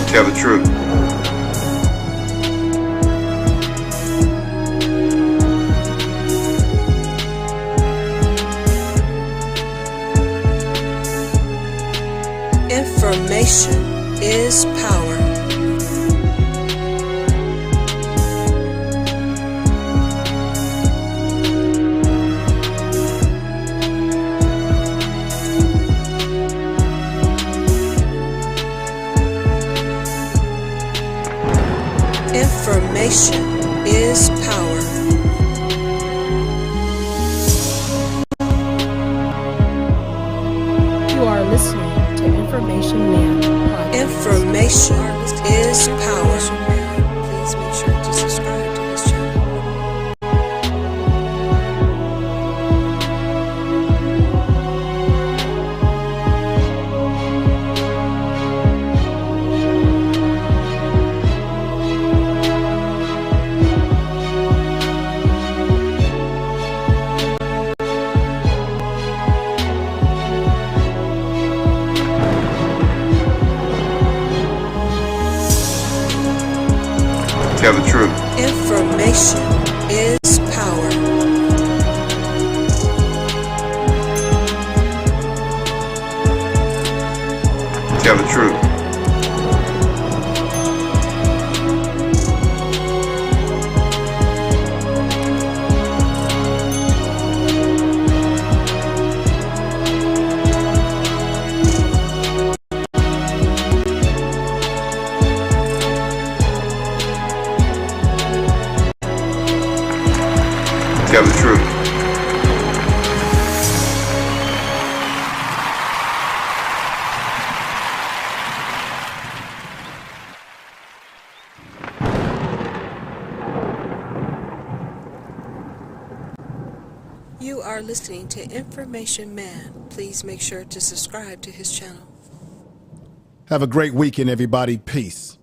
Tell the truth. Information is power. Information is power. You are listening to Information Man podcast. Information is power. Please make sure to subscribe to this channel. Tell the truth. Information is power. Tell the truth. Tell the truth. You are listening to Information Man. Please make sure to subscribe to his channel. Have a great weekend, everybody. Peace.